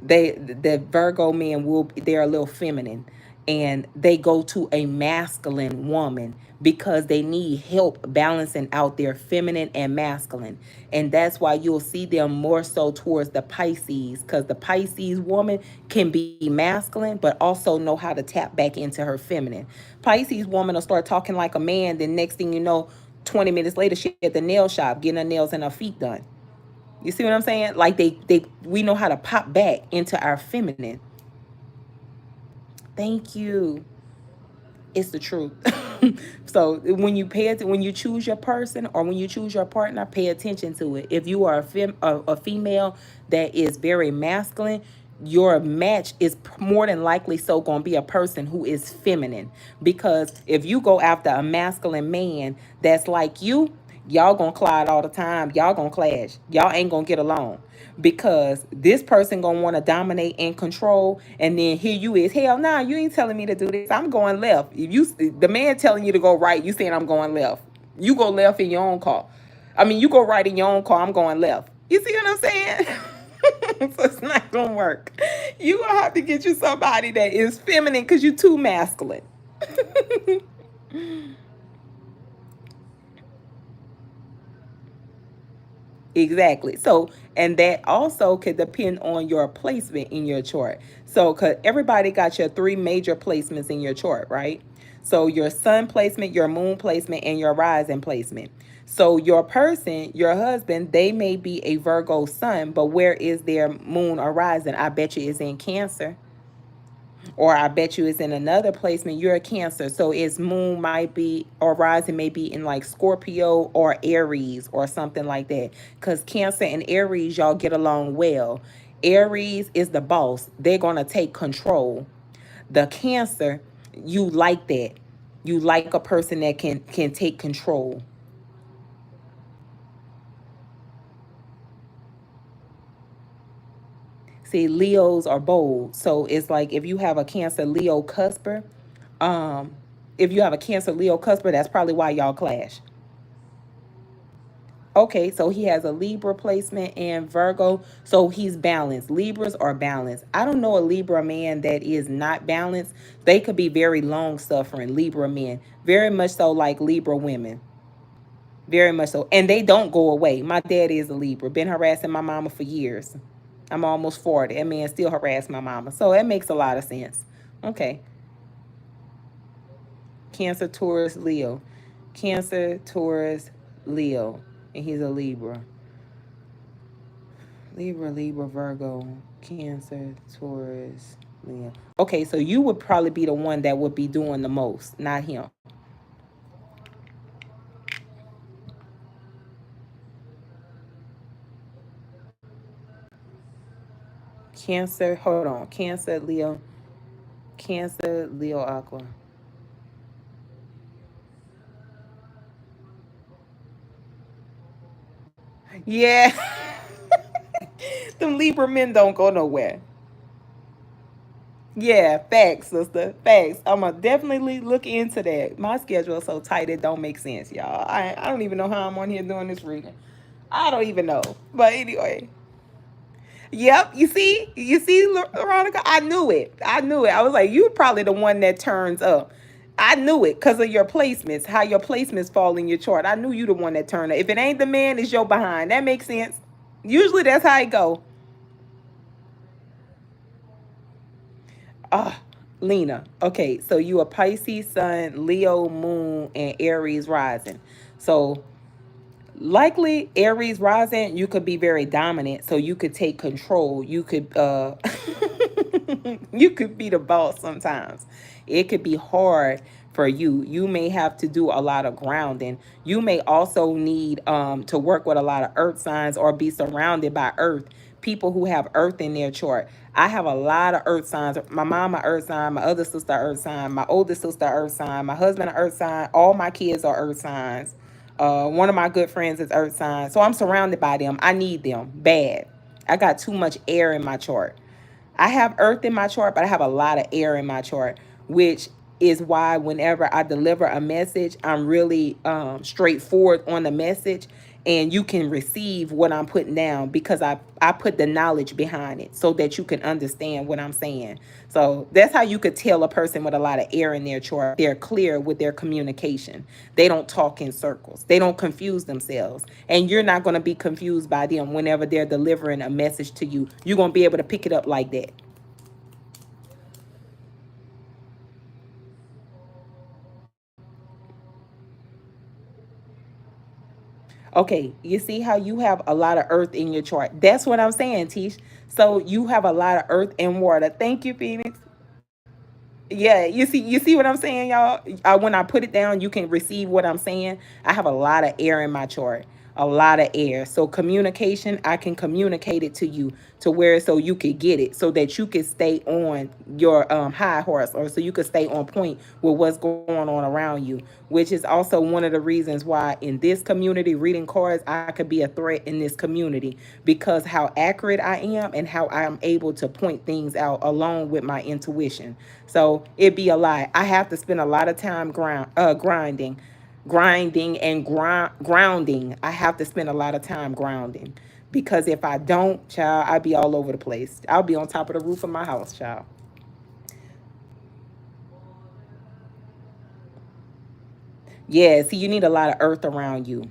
The Virgo men they're a little feminine, and they go to a masculine woman because they need help balancing out their feminine and masculine. And that's why you'll see them more so towards the Pisces, because the Pisces woman can be masculine but also know how to tap back into her feminine. Pisces woman will start talking like a man, then next thing you know, 20 minutes later she at the nail shop getting her nails and her feet done. You see what I'm saying? Like we know how to pop back into our feminine. Thank you. It's the truth. So when you choose your person or when you choose your partner, pay attention to it. If you are a female that is very masculine, your match is more than likely so going to be a person who is feminine. Because if you go after a masculine man that's like you, y'all gonna collide all the time. Y'all gonna clash. Y'all ain't gonna get along, because this person gonna want to dominate and control, and then here you is, hell nah, you ain't telling me to do this, I'm going left. If you, the man telling you to go right, you saying I'm going left. You go left in your own car. I mean, you go right in your own car, I'm going left. You see what I'm saying? So it's not gonna work. You gonna have to get you somebody that is feminine, because you too masculine. Exactly. So, and that also could depend on your placement in your chart. So, cause everybody got your three major placements in your chart, right? So, your sun placement, your moon placement, and your rising placement. So, your person, your husband, they may be a Virgo sun, but where is their moon or rising? I bet you is in Cancer. Or I bet you it's in another placement. You're a Cancer. So its moon might be, or rising may be in like Scorpio or Aries or something like that. Because Cancer and Aries, y'all get along well. Aries is the boss. They're going to take control. The Cancer, you like that. You like a person that can take control. See, Leos are bold. So it's like if you have a Cancer Leo cusper, um, if you have a Cancer Leo cusper, that's probably why y'all clash. Okay, so he has a Libra placement and Virgo, so he's balanced. Libras are balanced. I don't know a Libra man that is not balanced. They could be very long suffering, Libra men. Very much so like Libra women. Very much so. And they don't go away. My dad is a Libra, been harassing my mama for years. I'm almost 40. That man still harass my mama. So that makes a lot of sense. Okay. Cancer, Taurus, Leo. Cancer, Taurus, Leo. And he's a Libra. Libra, Virgo, Cancer, Taurus, Leo. Okay, so you would probably be the one that would be doing the most, not him. Cancer, hold on. Cancer, Leo, Aqua. Yeah. Them Libra men don't go nowhere. Yeah, facts, sister. Facts. I'ma definitely look into that. My schedule is so tight it don't make sense, y'all. I don't even know how I'm on here doing this reading. I don't even know. But anyway. Yep, you see, Veronica, I knew it. I knew it. I was like, you probably the one that turns up. I knew it because of your placements, how your placements fall in your chart. I knew you the one that turned up. If it ain't the man, it's your behind. That makes sense. Usually that's how it go. Ah, Lena. Okay, so you a Pisces sun, Leo moon, and Aries rising. So likely Aries rising, you could be very dominant, so you could take control. You could you could be the boss sometimes. It could be hard for you. You may have to do a lot of grounding. You may also need to work with a lot of earth signs or be surrounded by earth, people who have earth in their chart. I have a lot of earth signs. My mom, a earth sign. My other sister, earth sign. My oldest sister, earth sign. My husband, an earth sign. All my kids are earth signs. One of my good friends is earth sign. So I'm surrounded by them. I need them bad. I got too much air in my chart. I have earth in my chart, but I have a lot of air in my chart, which is why whenever I deliver a message, I'm really straightforward on the message, and you can receive what I'm putting down because I put the knowledge behind it so that you can understand what I'm saying. So that's how you could tell a person with a lot of air in their chart. They're clear with their communication. They don't talk in circles. They don't confuse themselves. And you're not going to be confused by them whenever they're delivering a message to you. You're going to be able to pick it up like that. Okay, you see how you have a lot of earth in your chart. That's what I'm saying, Tish. So you have a lot of earth and water. Thank you, Phoenix. Yeah, you see what I'm saying, y'all. When I put it down, you can receive what I'm saying. I have a lot of air in my chart, a lot of air. So communication, I can communicate it to you to where so you could get it, so that you could stay on your high horse, or so you could stay on point with what's going on around you. Which is also one of the reasons why in this community, reading cards, I could be a threat in this community because how accurate I am and how I am able to point things out along with my intuition. So it'd be a lie. I have to spend a lot of time grinding and grounding. I have to spend a lot of time grounding because if I don't, child, I'd be all over the place. I'll be on top of the roof of my house, child. Yeah, see, you need a lot of earth around you.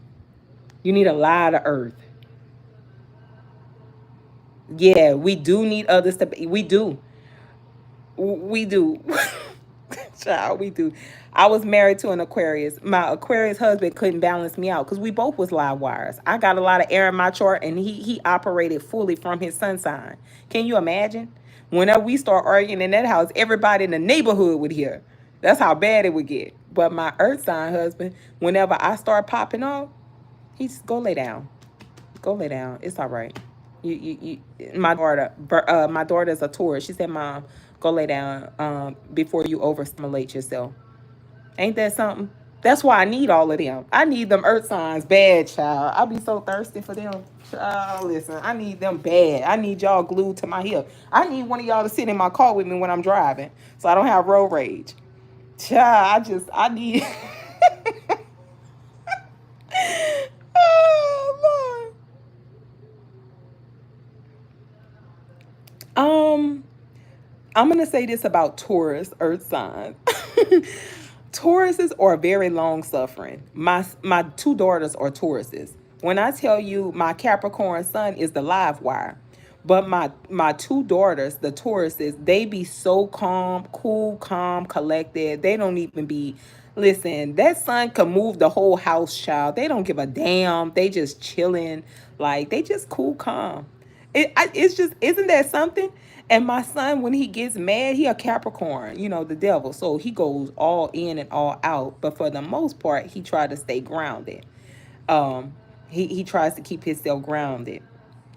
You need a lot of earth. Yeah, we do need others to. We do. We do. Child, we do. I was married to an Aquarius. My Aquarius husband couldn't balance me out because we both was live wires. I got a lot of air in my chart, and he operated fully from his sun sign. Can you imagine? Whenever we start arguing in that house, everybody in the neighborhood would hear. That's how bad it would get. But my Earth sign husband, whenever I start popping off, he's go lay down. Go lay down. It's all right. My daughter's a Taurus. She said, "Mom, go lay down before you overstimulate yourself." Ain't that something? That's why I need all of them. I need them earth signs bad, child. I'll be so thirsty for them. Child, listen, I need them bad. I need y'all glued to my hip. I need one of y'all to sit in my car with me when I'm driving so I don't have road rage. Child, I need. Oh, Lord. Um, I'm gonna say this about Taurus earth signs. Tauruses are very long suffering. My two daughters are Tauruses. When I tell you my Capricorn sun is the live wire, But my two daughters, the Tauruses, they be so calm, cool, calm, collected. They don't even be. Listen, that son can move the whole house, child. They don't give a damn. They just chilling, like they just cool, calm. It's just, isn't that something? And my son, when he gets mad, he a Capricorn, the devil. So he goes all in and all out. But for the most part, he try to stay grounded. Um, he tries to keep himself grounded.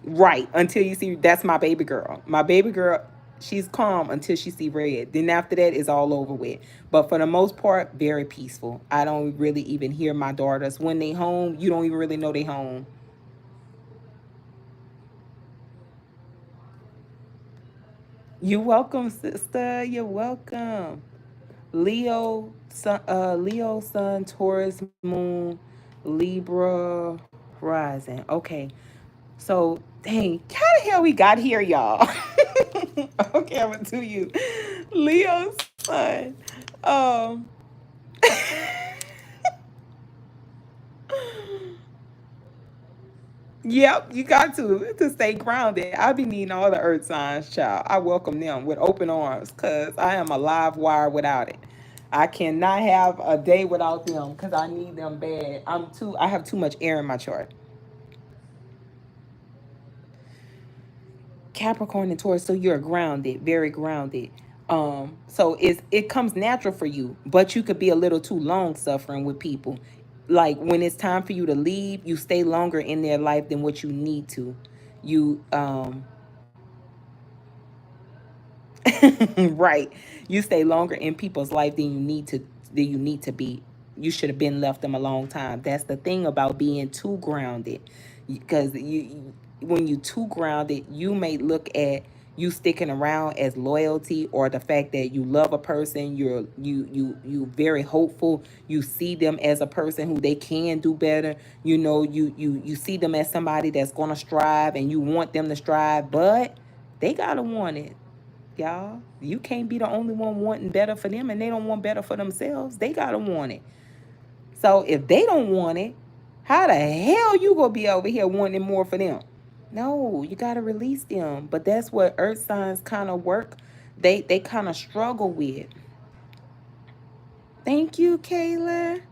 Right, until you see, that's my baby girl. My baby girl, she's calm until she see red. Then after that, it's all over with. But for the most part, very peaceful. I don't really even hear my daughters when they home. You don't even really know they home. You're welcome, sister. You're welcome. Leo sun, Taurus moon, Libra rising. Okay, so dang, how the hell we got here, y'all? Okay, I'm gonna do you. Leo sun. Um Yep, you got to stay grounded. I be needing all the earth signs, child. I welcome them with open arms because I am a live wire without it. I cannot have a day without them because I need them bad. I have too much air in my chart. Capricorn and Taurus, so you're grounded, very grounded. So it comes natural for you, but you could be a little too long suffering with people. Like when it's time for you to leave, you stay longer in their life than what you need to. You right. You stay longer in people's life than you need to be. You should have been left them a long time. That's the thing about being too grounded. Because when you too grounded, you may look at you sticking around as loyalty or the fact that you love a person, you very hopeful, you see them as a person who they can do better. You see them as somebody that's going to strive and you want them to strive, but they got to want it, y'all. You can't be the only one wanting better for them and they don't want better for themselves. They gotta want it. So if they don't want it, how the hell you gonna be over here wanting more for them? No, you gotta release them. But that's what earth signs kind of work. They kind of struggle with. Thank you, Kayla.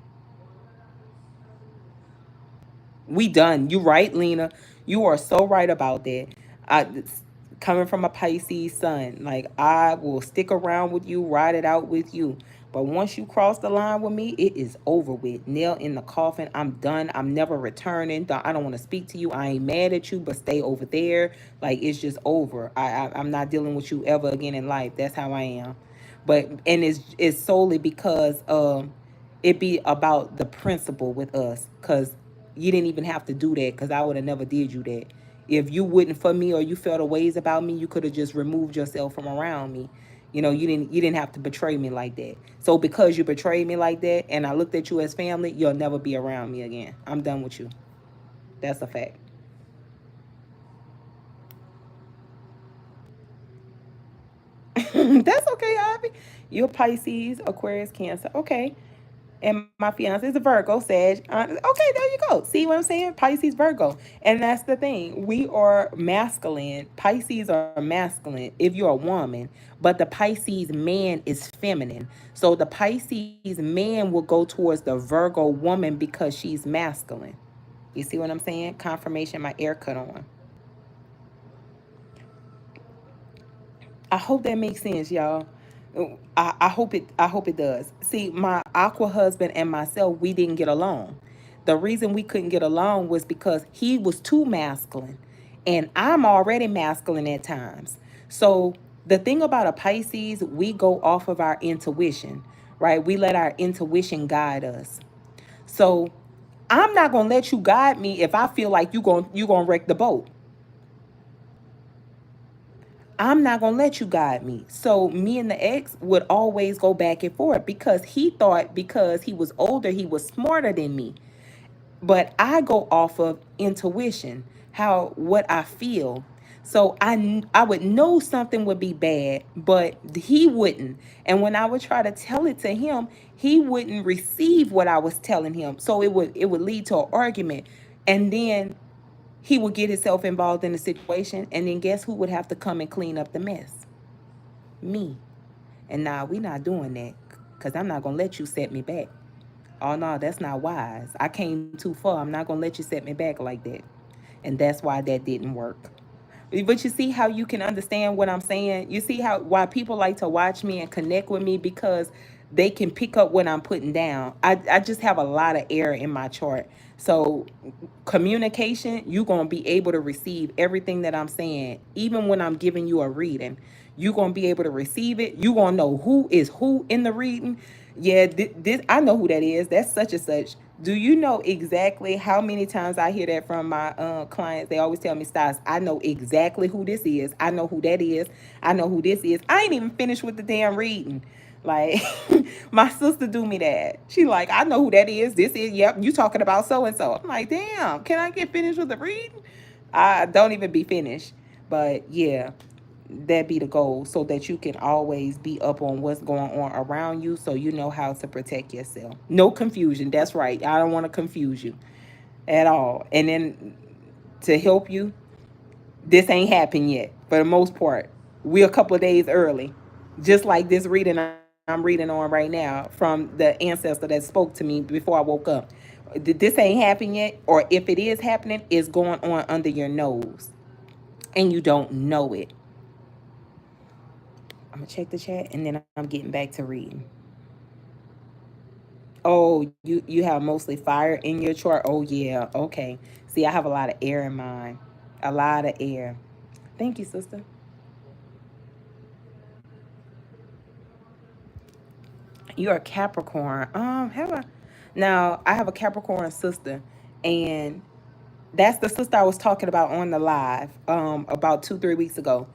We done. You right, Lena. You are so right about that. Coming from a Pisces sun, like I will stick around with you, ride it out with you. But once you cross the line with me, it is over with. Nail in the coffin. I'm done. I'm never returning. I don't want to speak to you. I ain't mad at you, but stay over there. Like it's just over. I'm not dealing with you ever again in life. That's how I am. But and it's solely because it be about the principle with us, because you didn't even have to do that because I would have never did you that. If you wouldn't for me or you felt a ways about me, you could have just removed yourself from around me. You didn't have to betray me like that. So because you betrayed me like that and I looked at you as family, you'll never be around me again. I'm done with you. That's a fact. That's okay, Ivy. You're Pisces, Aquarius, Cancer. Okay. And my fiance is a Virgo, Sag. Okay, there you go. See what I'm saying? Pisces, Virgo. And that's the thing. We are masculine. Pisces are masculine if you're a woman, but the Pisces man is feminine. So the Pisces man will go towards the Virgo woman because she's masculine. You see what I'm saying? Confirmation, my air cut on. I hope that makes sense, y'all. I hope it does. See, my aqua husband and myself, we didn't get along. The reason we couldn't get along was because he was too masculine. And I'm already masculine at times. So the thing about a Pisces, we go off of our intuition, right? We let our intuition guide us. So I'm not gonna let you guide me if I feel like you gonna wreck the boat. I'm not gonna let you guide me. So me and the ex would always go back and forth because he thought because he was older, he was smarter than me. But I go off of intuition, how what I feel. So I would know something would be bad, but he wouldn't. And when I would try to tell it to him, he wouldn't receive what I was telling him. So it would lead to an argument. And then he would get himself involved in the situation, and then guess who would have to come and clean up the mess? Me. And now we not doing that, because I'm not going to let you set me back. Oh no, that's not wise. I came too far. I'm not going to let you set me back like that. And that's why that didn't work. But you see how you can understand what I'm saying? You see how why people like to watch me and connect with me, because they can pick up what I'm putting down. I just have a lot of air in my chart. So communication, you're going to be able to receive everything that I'm saying. Even when I'm giving you a reading, you're going to be able to receive it. You're going to know who is who in the reading. Yeah, this I know who that is. That's such and such. Do you know exactly how many times I hear that from my clients? They always tell me, Stas, I know exactly who this is. I know who that is. I know who this is. I ain't even finished with the damn reading. Like, my sister do me that. She like, I know who that is. This is, yep, you talking about so and so. I'm like, damn, can I get finished with the reading? I don't even be finished. But yeah, that be the goal, so that you can always be up on what's going on around you, so you know how to protect yourself. No confusion. That's right. I don't want to confuse you at all. And then to help you, this ain't happened yet for the most part. We're a couple of days early. Just like this reading I'm reading on right now from the ancestor that spoke to me before I woke up. This ain't happened yet, or if it is happening, it's going on under your nose and you don't know it. I'm gonna check the chat and then I'm getting back to reading. Oh, you have mostly fire in your chart. Oh yeah, okay. See, I have a lot of air in mine. A lot of air. Thank you, sister. You're a Capricorn. Have a now I have a Capricorn sister, and that's the sister I was talking about on the live about 2 3 weeks ago.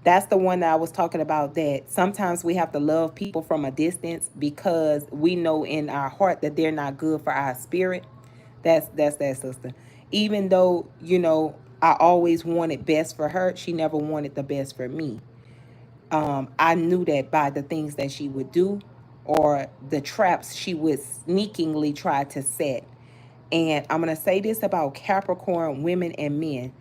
That's the one that I was talking about, that sometimes we have to love people from a distance because we know in our heart that they're not good for our spirit. That's that sister. Even though, I always wanted best for her, she never wanted the best for me. I knew that by the things that she would do, or the traps she would sneakingly try to set. And I'm going to say this about Capricorn women and men.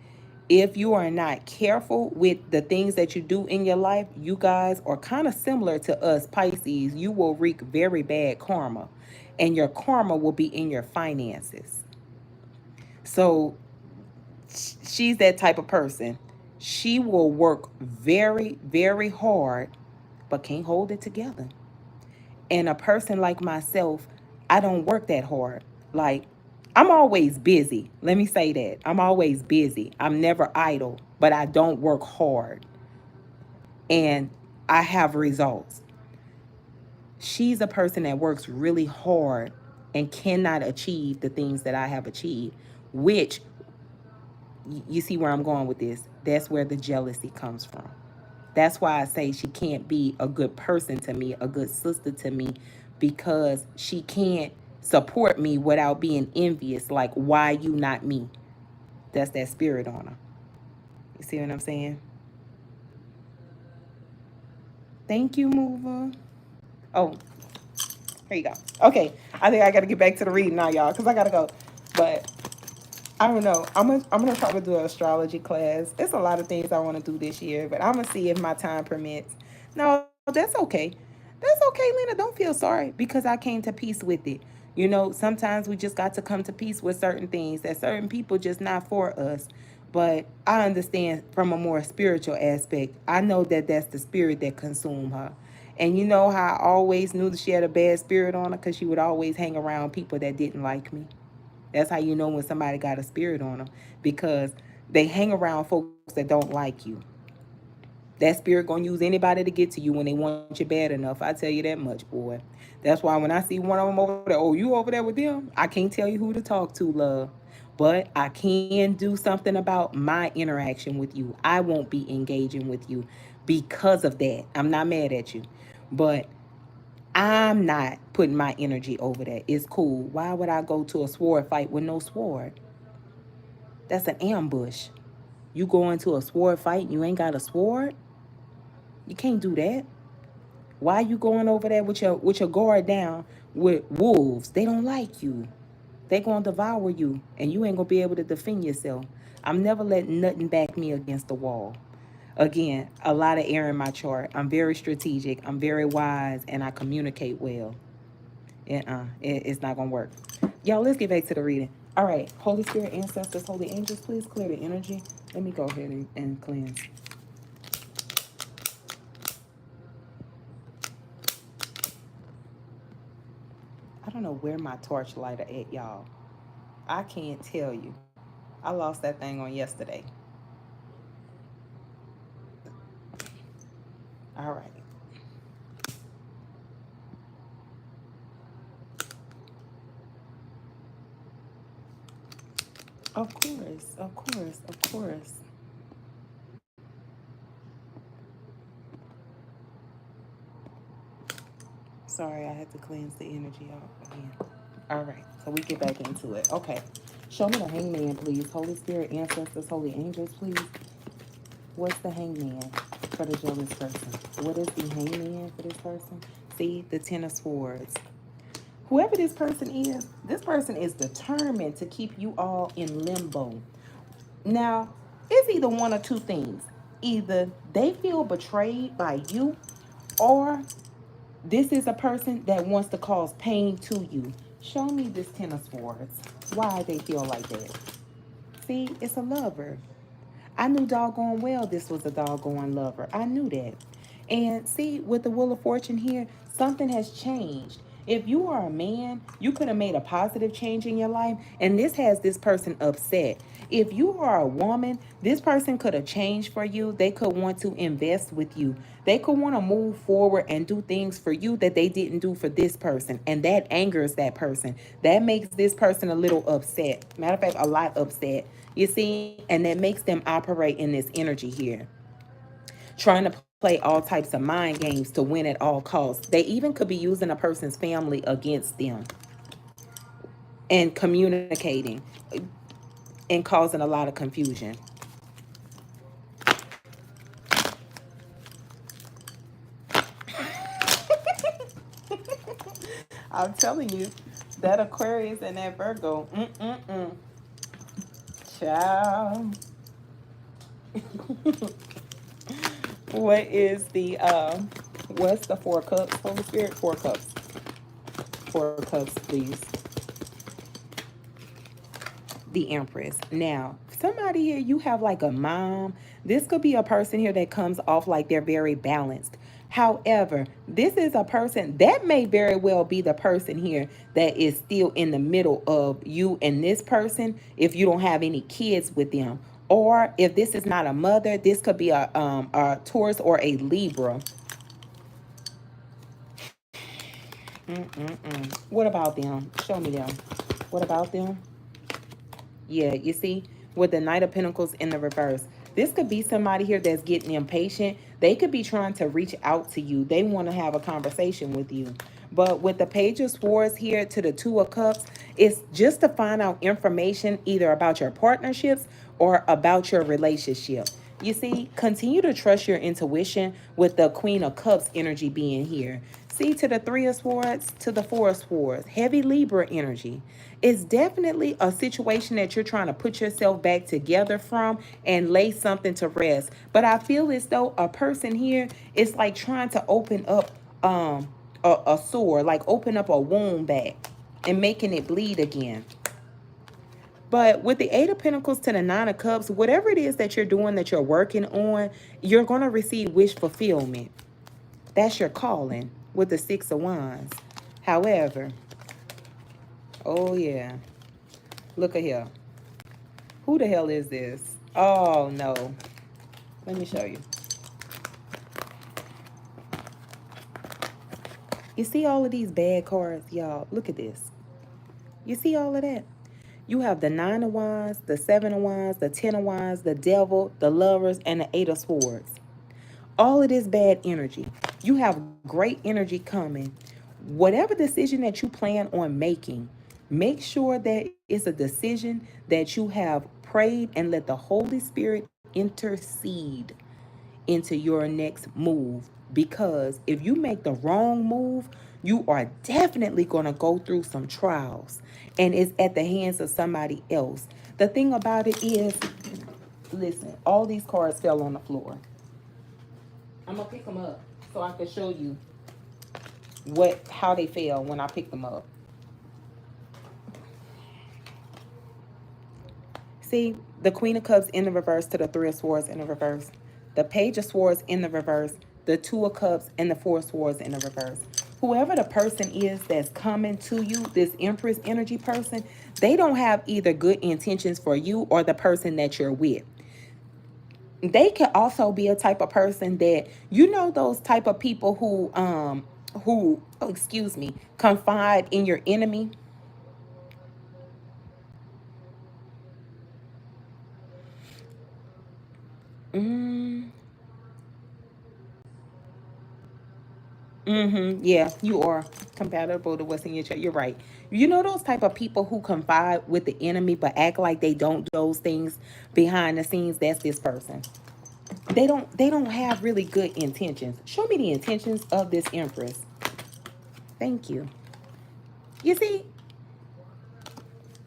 If you are not careful with the things that you do in your life, you guys are kind of similar to us, Pisces. You will wreak very bad karma, and your karma will be in your finances. So she's that type of person. She will work very, very hard, but can't hold it together. And a person like myself, I don't work that hard. Like, I'm always busy. Let me say that. I'm always busy. I'm never idle, but I don't work hard. And I have results. She's a person that works really hard and cannot achieve the things that I have achieved, which you see where I'm going with this. That's where the jealousy comes from. That's why I say she can't be a good person to me, a good sister to me, because she can't support me without being envious. Like, why you not me? That's that spirit on her. You see what I'm saying? Thank you, mover. Oh, here you go. Okay, I think I got to get back to the reading now, y'all, because I got to go. But I don't know. I'm gonna try to do an astrology class. It's a lot of things I want to do this year, but I'm gonna see if my time permits. No, that's okay. That's okay, Lena. Don't feel sorry because I came to peace with it. Sometimes we just got to come to peace with certain things, that certain people just not for us. But I understand from a more spiritual aspect. I know that that's the spirit that consumed her. And you know how I always knew that she had a bad spirit on her, because she would always hang around people that didn't like me. That's how you know when somebody got a spirit on them, because they hang around folks that don't like you. That spirit gonna use anybody to get to you when they want you bad enough. I tell you that much, boy. That's why when I see one of them over there, oh, you over there with them? I can't tell you who to talk to, love. But I can do something about my interaction with you. I won't be engaging with you because of that. I'm not mad at you. But I'm not putting my energy over that. It's cool. Why would I go to a sword fight with no sword? That's an ambush. You go into a sword fight and you ain't got a sword? You can't do that. Why you going over there with your guard down with wolves? They don't like you. They gonna devour you, and you ain't gonna be able to defend yourself. I'm never letting nothing back me against the wall. Again, a lot of air in my chart. I'm very strategic. I'm very wise, and I communicate well. It's not gonna work. Y'all, let's get back to the reading. All right, Holy Spirit, ancestors, holy angels, please clear the energy. Let me go ahead and cleanse. I don't know where my torch lighter at, y'all. I can't tell you. I lost that thing on yesterday. All right. Of course, of course, of course. Sorry, I had to cleanse the energy out again. All right, so we get back into it. Okay. Show me the hangman, please. Holy Spirit, ancestors, holy angels, please. What's the hangman for the jealous person? What is the hangman for this person? See, the Ten of Swords. Whoever this person is determined to keep you all in limbo. Now, it's either one or two things. Either they feel betrayed by you, or this is a person that wants to cause pain to you. Show me this Ten of Swords. Why they feel like that. See, it's a lover. I knew doggone well this was a doggone lover. I knew that. And see, with the Wheel of Fortune here, something has changed. If you are a man, you could have made a positive change in your life, and this has this person upset. If you are a woman, this person could have changed for you. They could want to invest with you. They could want to move forward and do things for you that they didn't do for this person. And that angers that person. That makes this person a little upset. Matter of fact, a lot upset. You see? And that makes them operate in this energy here, trying to play all types of mind games to win at all costs. They even could be using a person's family against them and communicating and causing a lot of confusion. I'm telling you, that Aquarius and that Virgo, child. What is the what's the Four Cups? Holy Spirit, Four Cups. Four Cups, please. The Empress. Now, somebody here, you have like a mom. This could be a person here that comes off like they're very balanced. However, this is a person that may very well be the person here that is still in the middle of you and this person if you don't have any kids with them. Or if this is not a mother, this could be a Taurus or a Libra. What about them? Show me them. What about them? Yeah, you see, with the Knight of Pentacles in the reverse, this could be somebody here that's getting impatient. They could be trying to reach out to you. They want to have a conversation with you. But with the Page of Swords here to the Two of Cups, it's just to find out information either about your partnerships or about your relationship. You see, continue to trust your intuition with the Queen of Cups energy being here. See, to the Three of Swords, to the Four of Swords, heavy Libra energy. It's definitely a situation that you're trying to put yourself back together from and lay something to rest. But I feel as though a person here is like trying to open up a sore, like open up a wound back and making it bleed again. But with the Eight of Pentacles to the Nine of Cups, whatever it is that you're doing, that you're working on, you're going to receive wish fulfillment. That's your calling with the Six of Wands. However, oh yeah, look at here. Who the hell is this? Oh no. Let me show you. You see all of these bad cards, y'all? Look at this. You see all of that? You have the Nine of Wands, the Seven of Wands, the Ten of Wands, the Devil, the Lovers, and the Eight of Swords. All of this bad energy. You have great energy coming. Whatever decision that you plan on making, make sure that it's a decision that you have prayed and let the Holy Spirit intercede into your next move. Because if you make the wrong move, You are definitely going to go through some trials, and it's at the hands of somebody else. The thing about it is, listen, all these cards fell on the floor. I'm going to pick them up so I can show you how they fell when I picked them up. See, the Queen of Cups in the reverse to the Three of Swords in the reverse. The Page of Swords in the reverse. The Two of Cups and the Four of Swords in the reverse. Whoever the person is that's coming to you, this Empress energy person, they don't have either good intentions for you or the person that you're with. They can also be a type of person that, you know, those type of people who, oh, excuse me, confide in your enemy. Mm, yeah, you are compatible to what's in your chart. You're right. You know those type of people who confide with the enemy but act like they don't do those things behind the scenes? That's this person. They don't have really good intentions. Show me the intentions of this Empress. Thank you. You see,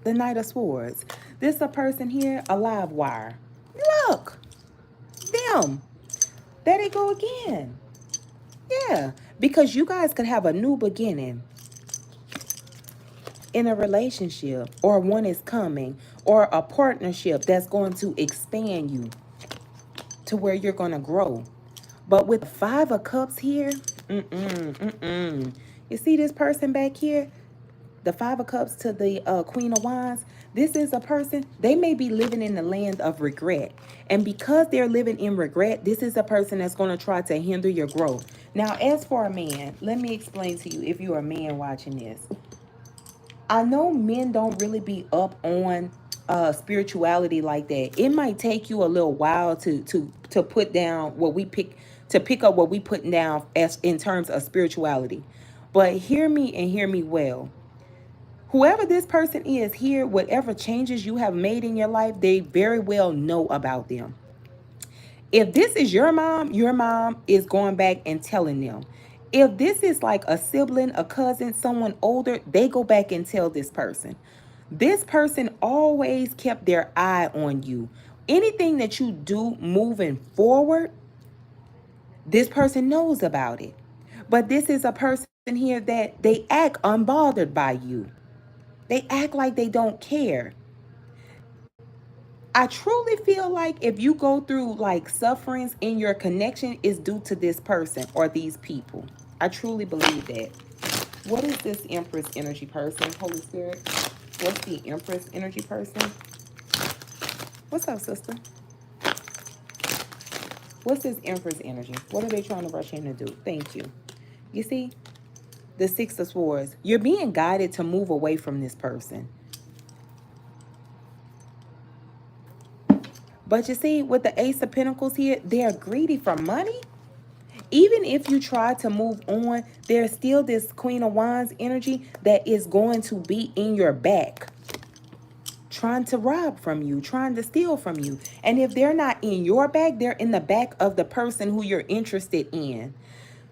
the Knight of Swords. This a person here, a live wire. Look, them. There they go again. Yeah, because you guys could have a new beginning in a relationship, or one is coming, or a partnership that's going to expand you to where you're going to grow. But with the Five of Cups here, you see this person back here, the Five of Cups to the Queen of Wands. This is a person, they may be living in the land of regret. And because they're living in regret, this is a person that's going to try to hinder your growth. Now, as for a man, let me explain to you, if you're a man watching this. I know men don't really be up on spirituality like that. It might take you a little while to put down what we pick up what we putting down as in terms of spirituality. But hear me and hear me well. Whoever this person is here, whatever changes you have made in your life, they very well know about them. If this is your mom is going back and telling them. If this is like a sibling, a cousin, someone older, they go back and tell this person. This person always kept their eye on you. Anything that you do moving forward, this person knows about it. But this is a person here that they act unbothered by you. They act like they don't care. I truly feel like if you go through like sufferings in your connection is due to this person or these people. I truly believe that. What is this Empress energy person, Holy Spirit? What's the Empress energy person? What's up, sister? What's this Empress energy? What are they trying to rush in to do? Thank you. You see, the Six of Swords. You're being guided to move away from this person. But you see, with the Ace of Pentacles here, they're greedy for money. Even if you try to move on, there's still this Queen of Wands energy that is going to be in your back, trying to rob from you, trying to steal from you. And if they're not in your back, they're in the back of the person who you're interested in.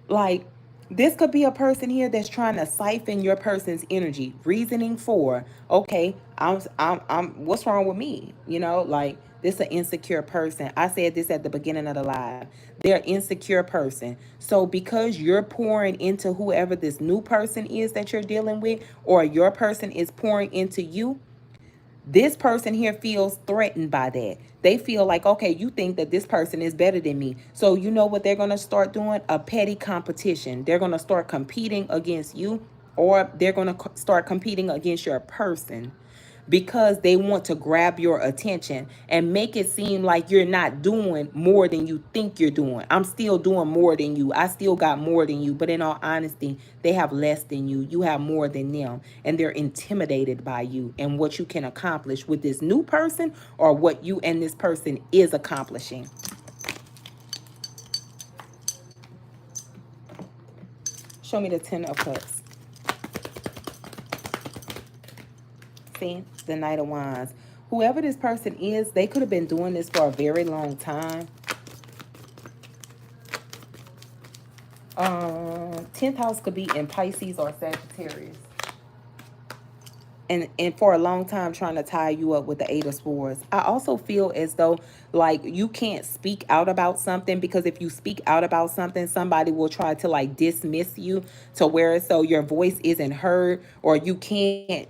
Like, this could be a person here that's trying to siphon your person's energy, reasoning for, okay, I'm what's wrong with me? You know, like, this is an insecure person. I said this at the beginning of the live. They're an insecure person. So because you're pouring into whoever this new person is that you're dealing with, or your person is pouring into you, this person here feels threatened by that. They feel like, okay, you think that this person is better than me. So you know what they're going to start doing? A petty competition. They're going to start competing against you, or they're going to start competing against your person, because they want to grab your attention and make it seem like you're not doing more than you think you're doing. I'm still doing more than you. I still got more than you. But in all honesty, they have less than you. You have more than them. And they're intimidated by you and what you can accomplish with this new person, or what you and this person is accomplishing. Show me the Ten of Cups. See, the Knight of Wands. Whoever this person is, they could have been doing this for a very long time. 10th house could be in Pisces or Sagittarius. And for a long time trying to tie you up with the 8 of swords. I also feel as though like you can't speak out about something, because if you speak out about something, somebody will try to like dismiss you to where so your voice isn't heard, or you can't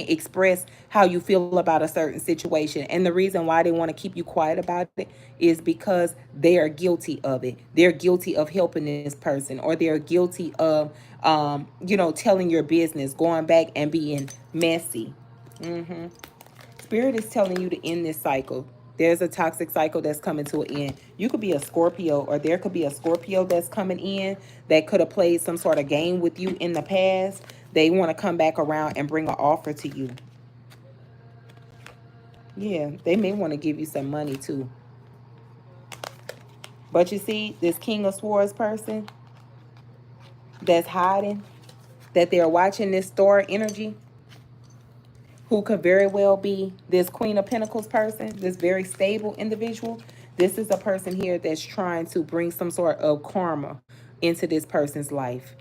express how you feel about a certain situation. And the reason why they want to keep you quiet about it is because they are guilty of it. They're guilty of helping this person, or they're guilty of, telling your business, going back and being messy. Spirit is telling you to end this cycle. There's a toxic cycle that's coming to an end. You could be a Scorpio, or there could be a Scorpio that's coming in that could have played some sort of game with you in the past. They want to come back around and bring an offer to you. Yeah, they may want to give you some money too. But you see, this King of Swords person that's hiding, that they're watching this Star energy, who could very well be this Queen of Pentacles person, this very stable individual. This is a person here that's trying to bring some sort of karma into this person's life.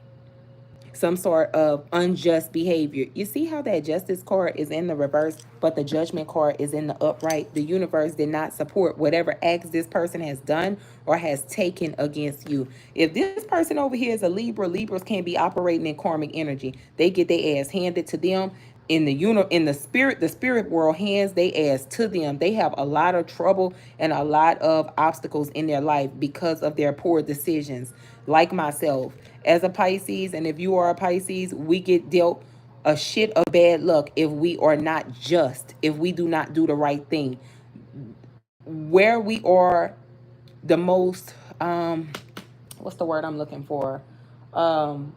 Some sort of unjust behavior. You see how that justice card is in the reverse, but the judgment card is in the upright? The universe did not support whatever acts this person has done or has taken against you. If this person over here is a Libra, Libras can't be operating in karmic energy. They get their ass handed to them. In the spirit world hands they ass to them. They have a lot of trouble and a lot of obstacles in their life because of their poor decisions. Like myself, as a Pisces, and if you are a Pisces, we get dealt a shit of bad luck if we are not just, if we do not do the right thing. Where we are the most, what's the word I'm looking for? Um,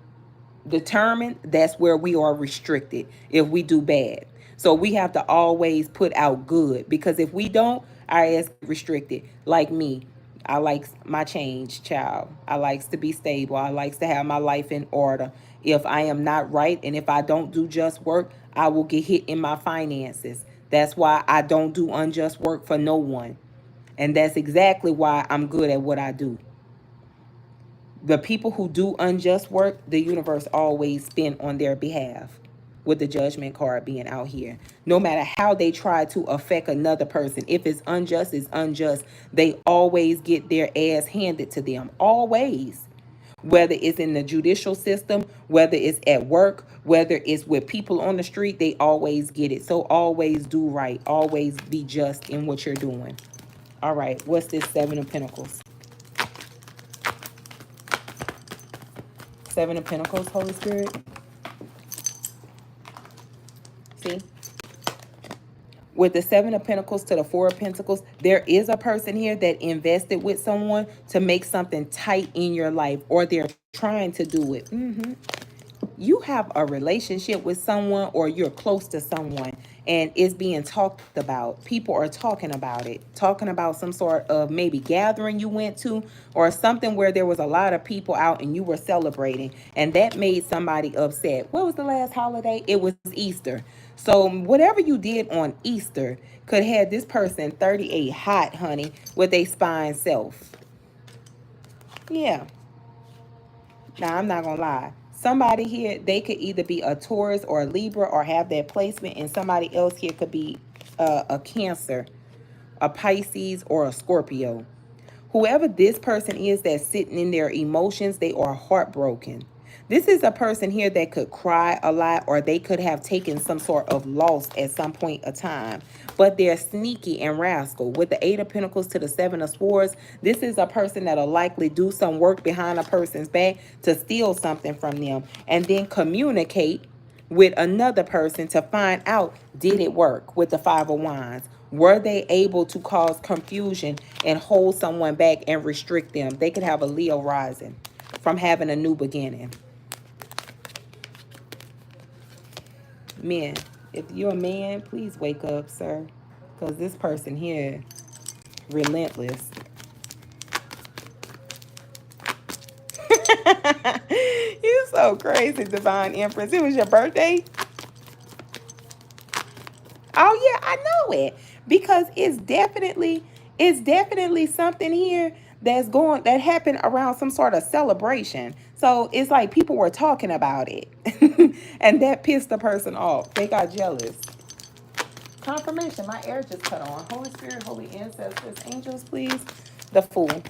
Determined, that's where we are restricted if we do bad. So we have to always put out good, because if we don't, our ass restricted. Like me, I likes my change, child. I likes to be stable. I likes to have my life in order. If I am not right, and if I don't do just work, I will get hit in my finances. That's why I don't do unjust work for no one. And that's exactly why I'm good at what I do. The people who do unjust work, the universe always spin on their behalf, with the judgment card being out here. No matter how they try to affect another person, if it's unjust, it's unjust. They always get their ass handed to them. Always. Whether it's in the judicial system, whether it's at work, whether it's with people on the street, they always get it. So always do right. Always be just in what you're doing. All right, what's this Seven of Pentacles? Seven of Pentacles, Holy Spirit. See? With the Seven of Pentacles to the Four of Pentacles, there is a person here that invested with someone to make something tight in your life, or they're trying to do it. You have a relationship with someone, or you're close to someone, and it's being talked about. People are talking about it, talking about some sort of maybe gathering you went to, or something where there was a lot of people out and you were celebrating, and that made somebody upset. What was the last holiday? It was Easter. So whatever you did on Easter could have this person 38 hot, honey, with a spine self. Yeah. Now, I'm not going to lie. Somebody here, they could either be a Taurus or a Libra or have that placement, and somebody else here could be a Cancer, a Pisces, or a Scorpio. Whoever this person is that's sitting in their emotions, they are heartbroken. This is a person here that could cry a lot, or they could have taken some sort of loss at some point of time. But they're sneaky and rascal. With the Eight of Pentacles to the Seven of Swords, this is a person that'll likely do some work behind a person's back to steal something from them, and then communicate with another person to find out, did it work? With the Five of Wands, were they able to cause confusion and hold someone back and restrict them? They could have a Leo rising from having a new beginning. Men, if you're a man, please wake up, sir, because this person here, relentless. You so crazy, Divine Empress. It was your birthday? Oh yeah, I know it, because it's definitely something here that happened around some sort of celebration. So it's like people were talking about it. And that pissed the person off. They got jealous. Confirmation, my air just cut on. Holy Spirit, holy ancestors, angels, please. The Fool.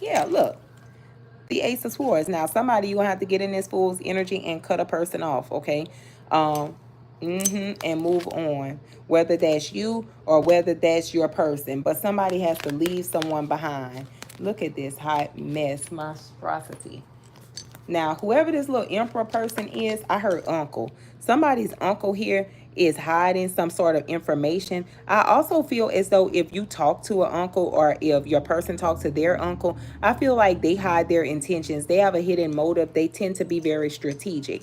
Yeah, look. The Ace of Swords. Now, somebody you gonna have to get in this fool's energy and cut a person off, okay? Um, and move on. Whether that's you or whether that's your person, but somebody has to leave someone behind. Look at this hot mess, monstrosity. Now, whoever this little emperor person is, I heard uncle. Somebody's uncle here is hiding some sort of information. I also feel as though if you talk to an uncle or if your person talks to their uncle, I feel like they hide their intentions. They have a hidden motive. They tend to be very strategic.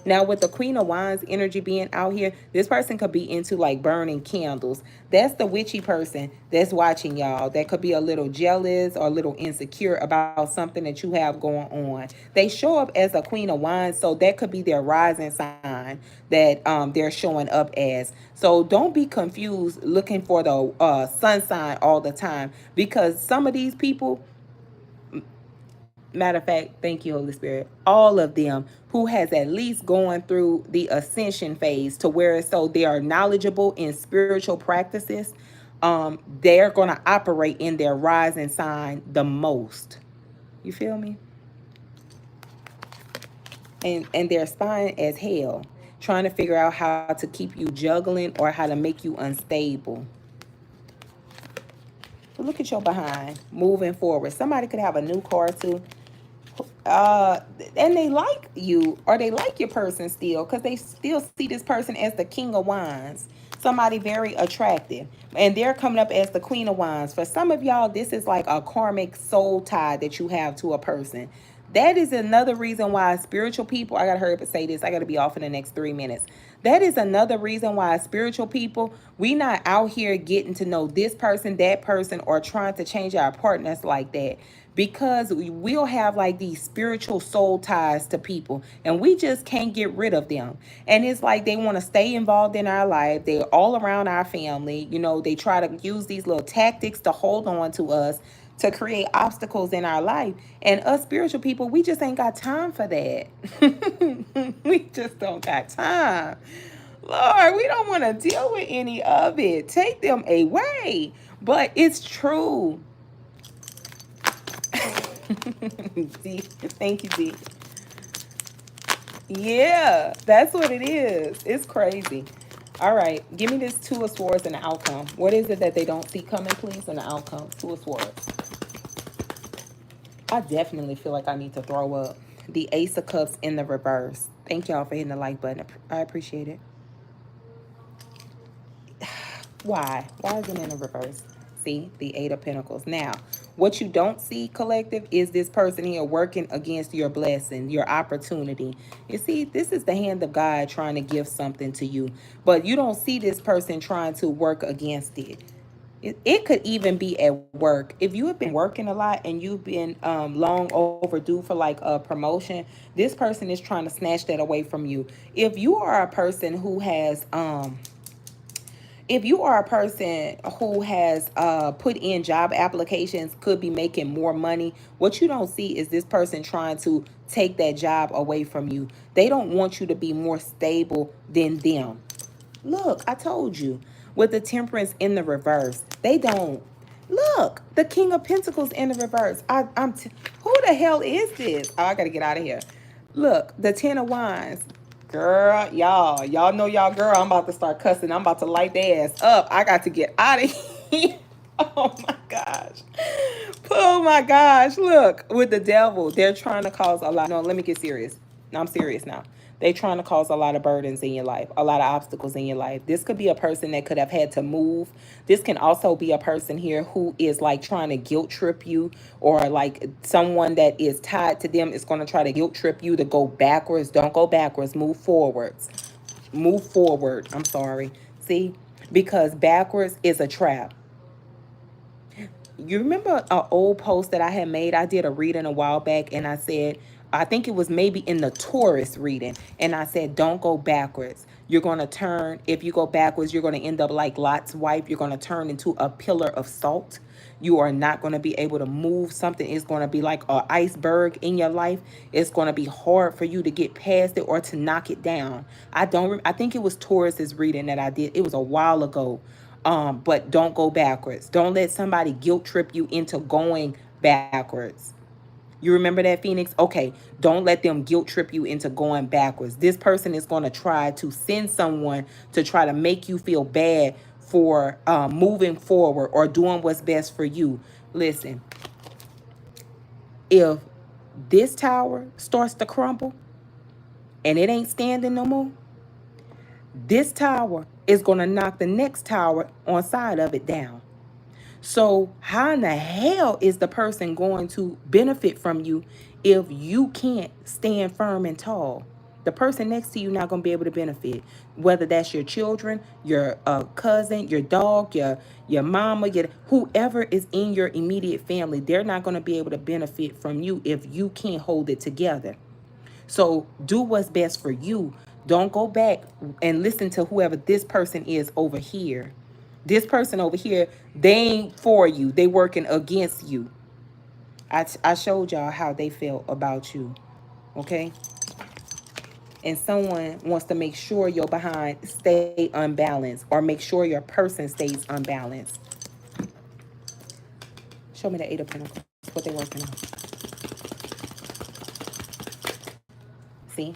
Now, with the Queen of Wands energy being out here, this person could be into like burning candles. That's the witchy person that's watching y'all. That could be a little jealous or a little insecure about something that you have going on. They show up as a Queen of Wands, so that could be their rising sign that they're showing up as. So don't be confused looking for the sun sign all the time, because some of these people, matter of fact, thank you, Holy Spirit, all of them who has at least going through the ascension phase to where so they are knowledgeable in spiritual practices, they're going to operate in their rising sign the most. You feel me? And they're spying as hell, trying to figure out how to keep you juggling or how to make you unstable. But look at your behind moving forward. Somebody could have a new car too, and they like you or they like your person still because they still see this person as the King of Wands, somebody very attractive, and they're coming up as the Queen of Wands. For some of y'all, this is like a karmic soul tie that you have to a person. That is another reason why spiritual people, I gotta hurry up and say this, I gotta be off in the next 3 minutes. That is another reason why spiritual people, we not out here getting to know this person, that person, or trying to change our partners like that, because we'll have like these spiritual soul ties to people and we just can't get rid of them. And it's like they want to stay involved in our life. They're all around our family. You know, they try to use these little tactics to hold on to us, to create obstacles in our life. And us spiritual people, we just ain't got time for that. We just don't got time. Lord, we don't want to deal with any of it. Take them away. But it's true. D, thank you, D. Yeah, that's what it is. It's crazy. All right, give me this Two of Swords and the outcome. What is it that they don't see coming, please, and the outcome? Two of Swords. I definitely feel like I need to throw up. The Ace of Cups in the reverse. Thank y'all for hitting the like button. I appreciate it. Why? Why is it in the reverse? See, the Eight of Pentacles. Now, what you don't see, collective, is this person here working against your blessing, your opportunity. You see, this is the hand of God trying to give something to you, but you don't see this person trying to work against it. It could even be at work. If you have been working a lot and you've been long overdue for like a promotion, this person is trying to snatch that away from you. If you are a person who has put in job applications, could be making more money, what you don't see is this person trying to take that job away from you. They don't want you to be more stable than them. Look, I told you. With the Temperance in the reverse, they don't. Look, the King of Pentacles in the reverse. Who the hell is this? Oh, I gotta get out of here. Look, the Ten of Wands. Girl, y'all know y'all girl. I'm about to start cussing. I'm about to light their ass up. I got to get out of here. Oh my gosh. Oh my gosh. Look, with the devil, they're trying to cause a lot. No, let me get serious. No, I'm serious now. They're trying to cause a lot of burdens in your life, a lot of obstacles in your life. This could be a person that could have had to move. This can also be a person here who is like trying to guilt trip you, or like someone that is tied to them is going to try to guilt trip you to go backwards. Don't go backwards. Move forwards. Move forward. I'm sorry. See, because backwards is a trap. You remember an old post that I had made? I did a reading a while back and I said, I think it was maybe in the Taurus reading, and I said, don't go backwards. You're going to turn, if you go backwards, you're going to end up like Lot's wife. You're going to turn into a pillar of salt. You are not going to be able to move. Something is going to be like an iceberg in your life. It's going to be hard for you to get past it or to knock it down. I think it was Taurus's reading that I did. It was a while ago. But don't go backwards. Don't let somebody guilt trip you into going backwards. You remember that, Phoenix? Okay, don't let them guilt trip you into going backwards. This person is going to try to send someone to try to make you feel bad for moving forward or doing what's best for you. Listen, if this tower starts to crumble and it ain't standing no more, this tower is going to knock the next tower on side of it down. So how in the hell is the person going to benefit from you if you can't stand firm and tall? The person next to you not going to be able to benefit. Whether that's your children, your cousin, your dog, your mama, whoever is in your immediate family, they're not going to be able to benefit from you if you can't hold it together. So do what's best for you. Don't go back and listen to whoever this person is over here. This person over here, they ain't for you. They working against you. I showed y'all how they felt about you. Okay? And someone wants to make sure your behind stay unbalanced or make sure your person stays unbalanced. Show me the Eight of Pentacles. What they working on. See?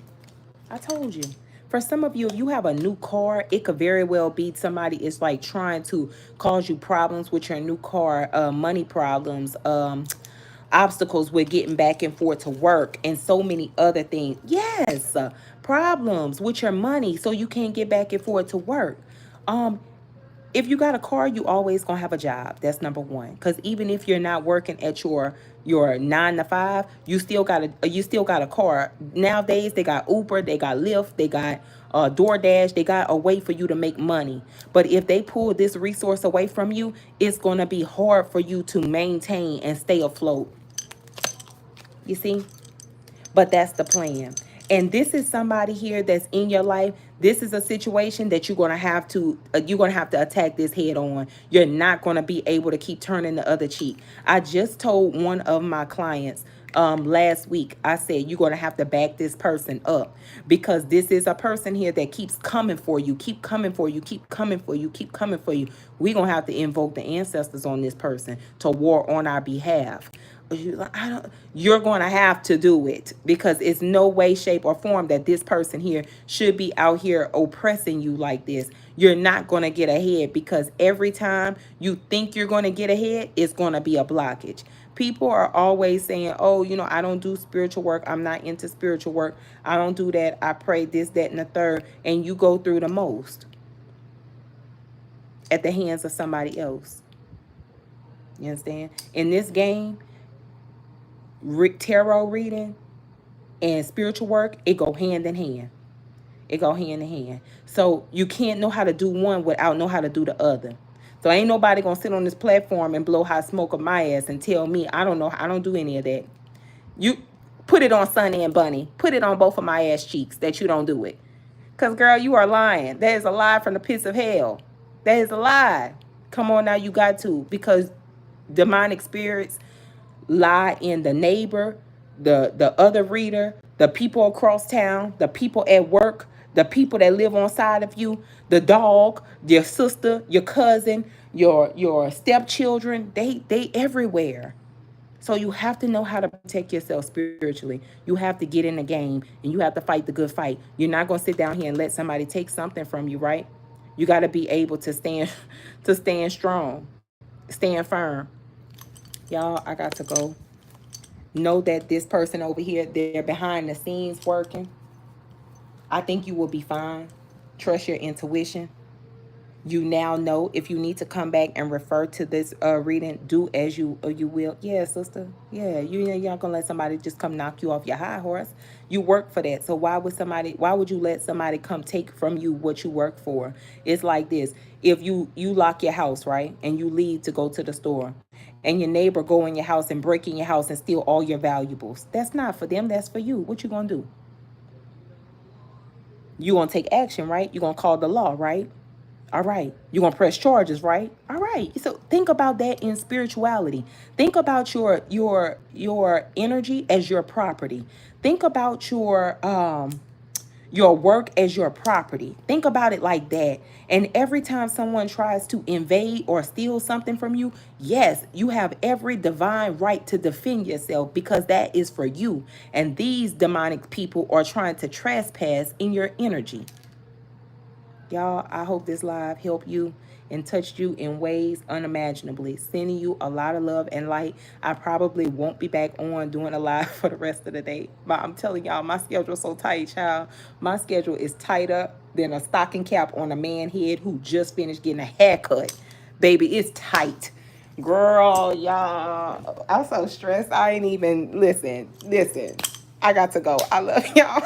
I told you. For some of you, if you have a new car, it could very well be somebody is like trying to cause you problems with your new car, money problems, obstacles with getting back and forth to work, and so many other things. Yes, problems with your money, so you can't get back and forth to work. If you got a car, you always gonna have a job. That's number one. Because even if you're not working at your 9 to 5, you still got a car. Nowadays they got Uber, they got Lyft, they got DoorDash, they got a way for you to make money. But if they pull this resource away from you, it's gonna be hard for you to maintain and stay afloat. You see? But that's the plan. And this is somebody here that's in your life. This is a situation that you're gonna have to attack this head on. You're not gonna be able to keep turning the other cheek. I just told one of my clients last week, I said you're gonna have to back this person up, because this is a person here that keeps coming for you, keep coming for you, keep coming for you, keep coming for you. We're gonna have to invoke the ancestors on this person to war on our behalf. You're going to have to do it, because it's no way, shape, or form that this person here should be out here oppressing you like this. You're not going to get ahead, because every time you think you're going to get ahead, it's going to be a blockage. People are always saying, oh, I don't do spiritual work. I'm not into spiritual work. I don't do that. I pray this, that, and the third. And you go through the most at the hands of somebody else. You understand? In this game, tarot reading and spiritual work, it go hand in hand. It go hand in hand. So you can't know how to do one without know how to do the other. So ain't nobody gonna sit on this platform and blow hot smoke of my ass and tell me I don't know, I don't do any of that. You put it on Sunny and Bunny. Put it on both of my ass cheeks that you don't do it. Because, girl, you are lying. That is a lie from the pits of hell. That is a lie. Come on now, you got to. Because demonic spirits lie in the neighbor, the other reader, the people across town, the people at work, the people that live on side of you, the dog, your sister, your cousin, your stepchildren. They everywhere. So you have to know how to protect yourself spiritually. You have to get in the game, and you have to fight the good fight. You're not going to sit down here and let somebody take something from you, right? You got to be able to stand strong, stand firm. Y'all, I got to go. Know that this person over here, they're behind the scenes working. I think you will be fine. Trust your intuition. You now know if you need to come back and refer to this reading, do as you will. Yeah, sister. Yeah, you're not gonna let somebody just come knock you off your high horse. You work for that. So why would you let somebody come take from you what you work for? It's like this. If you lock your house, right, and you leave to go to the store, and your neighbor go in your house and break in your house and steal all your valuables. That's not for them, that's for you. What you gonna do? You gonna take action, right? You gonna call the law, right? All right. You're going to press charges, right? All right. So think about that in spirituality. Think about your energy as your property. Think about your work as your property. Think about it like that. And every time someone tries to invade or steal something from you, yes, you have every divine right to defend yourself because that is for you. And these demonic people are trying to trespass in your energy. Y'all, I hope this live helped you and touched you in ways unimaginably. Sending you a lot of love and light. I probably won't be back on doing a live for the rest of the day. But I'm telling y'all, my schedule is so tight, child. My schedule is tighter than a stocking cap on a man head who just finished getting a haircut. Baby, it's tight. Girl, y'all. I'm so stressed. I ain't even, listen. I got to go. I love y'all.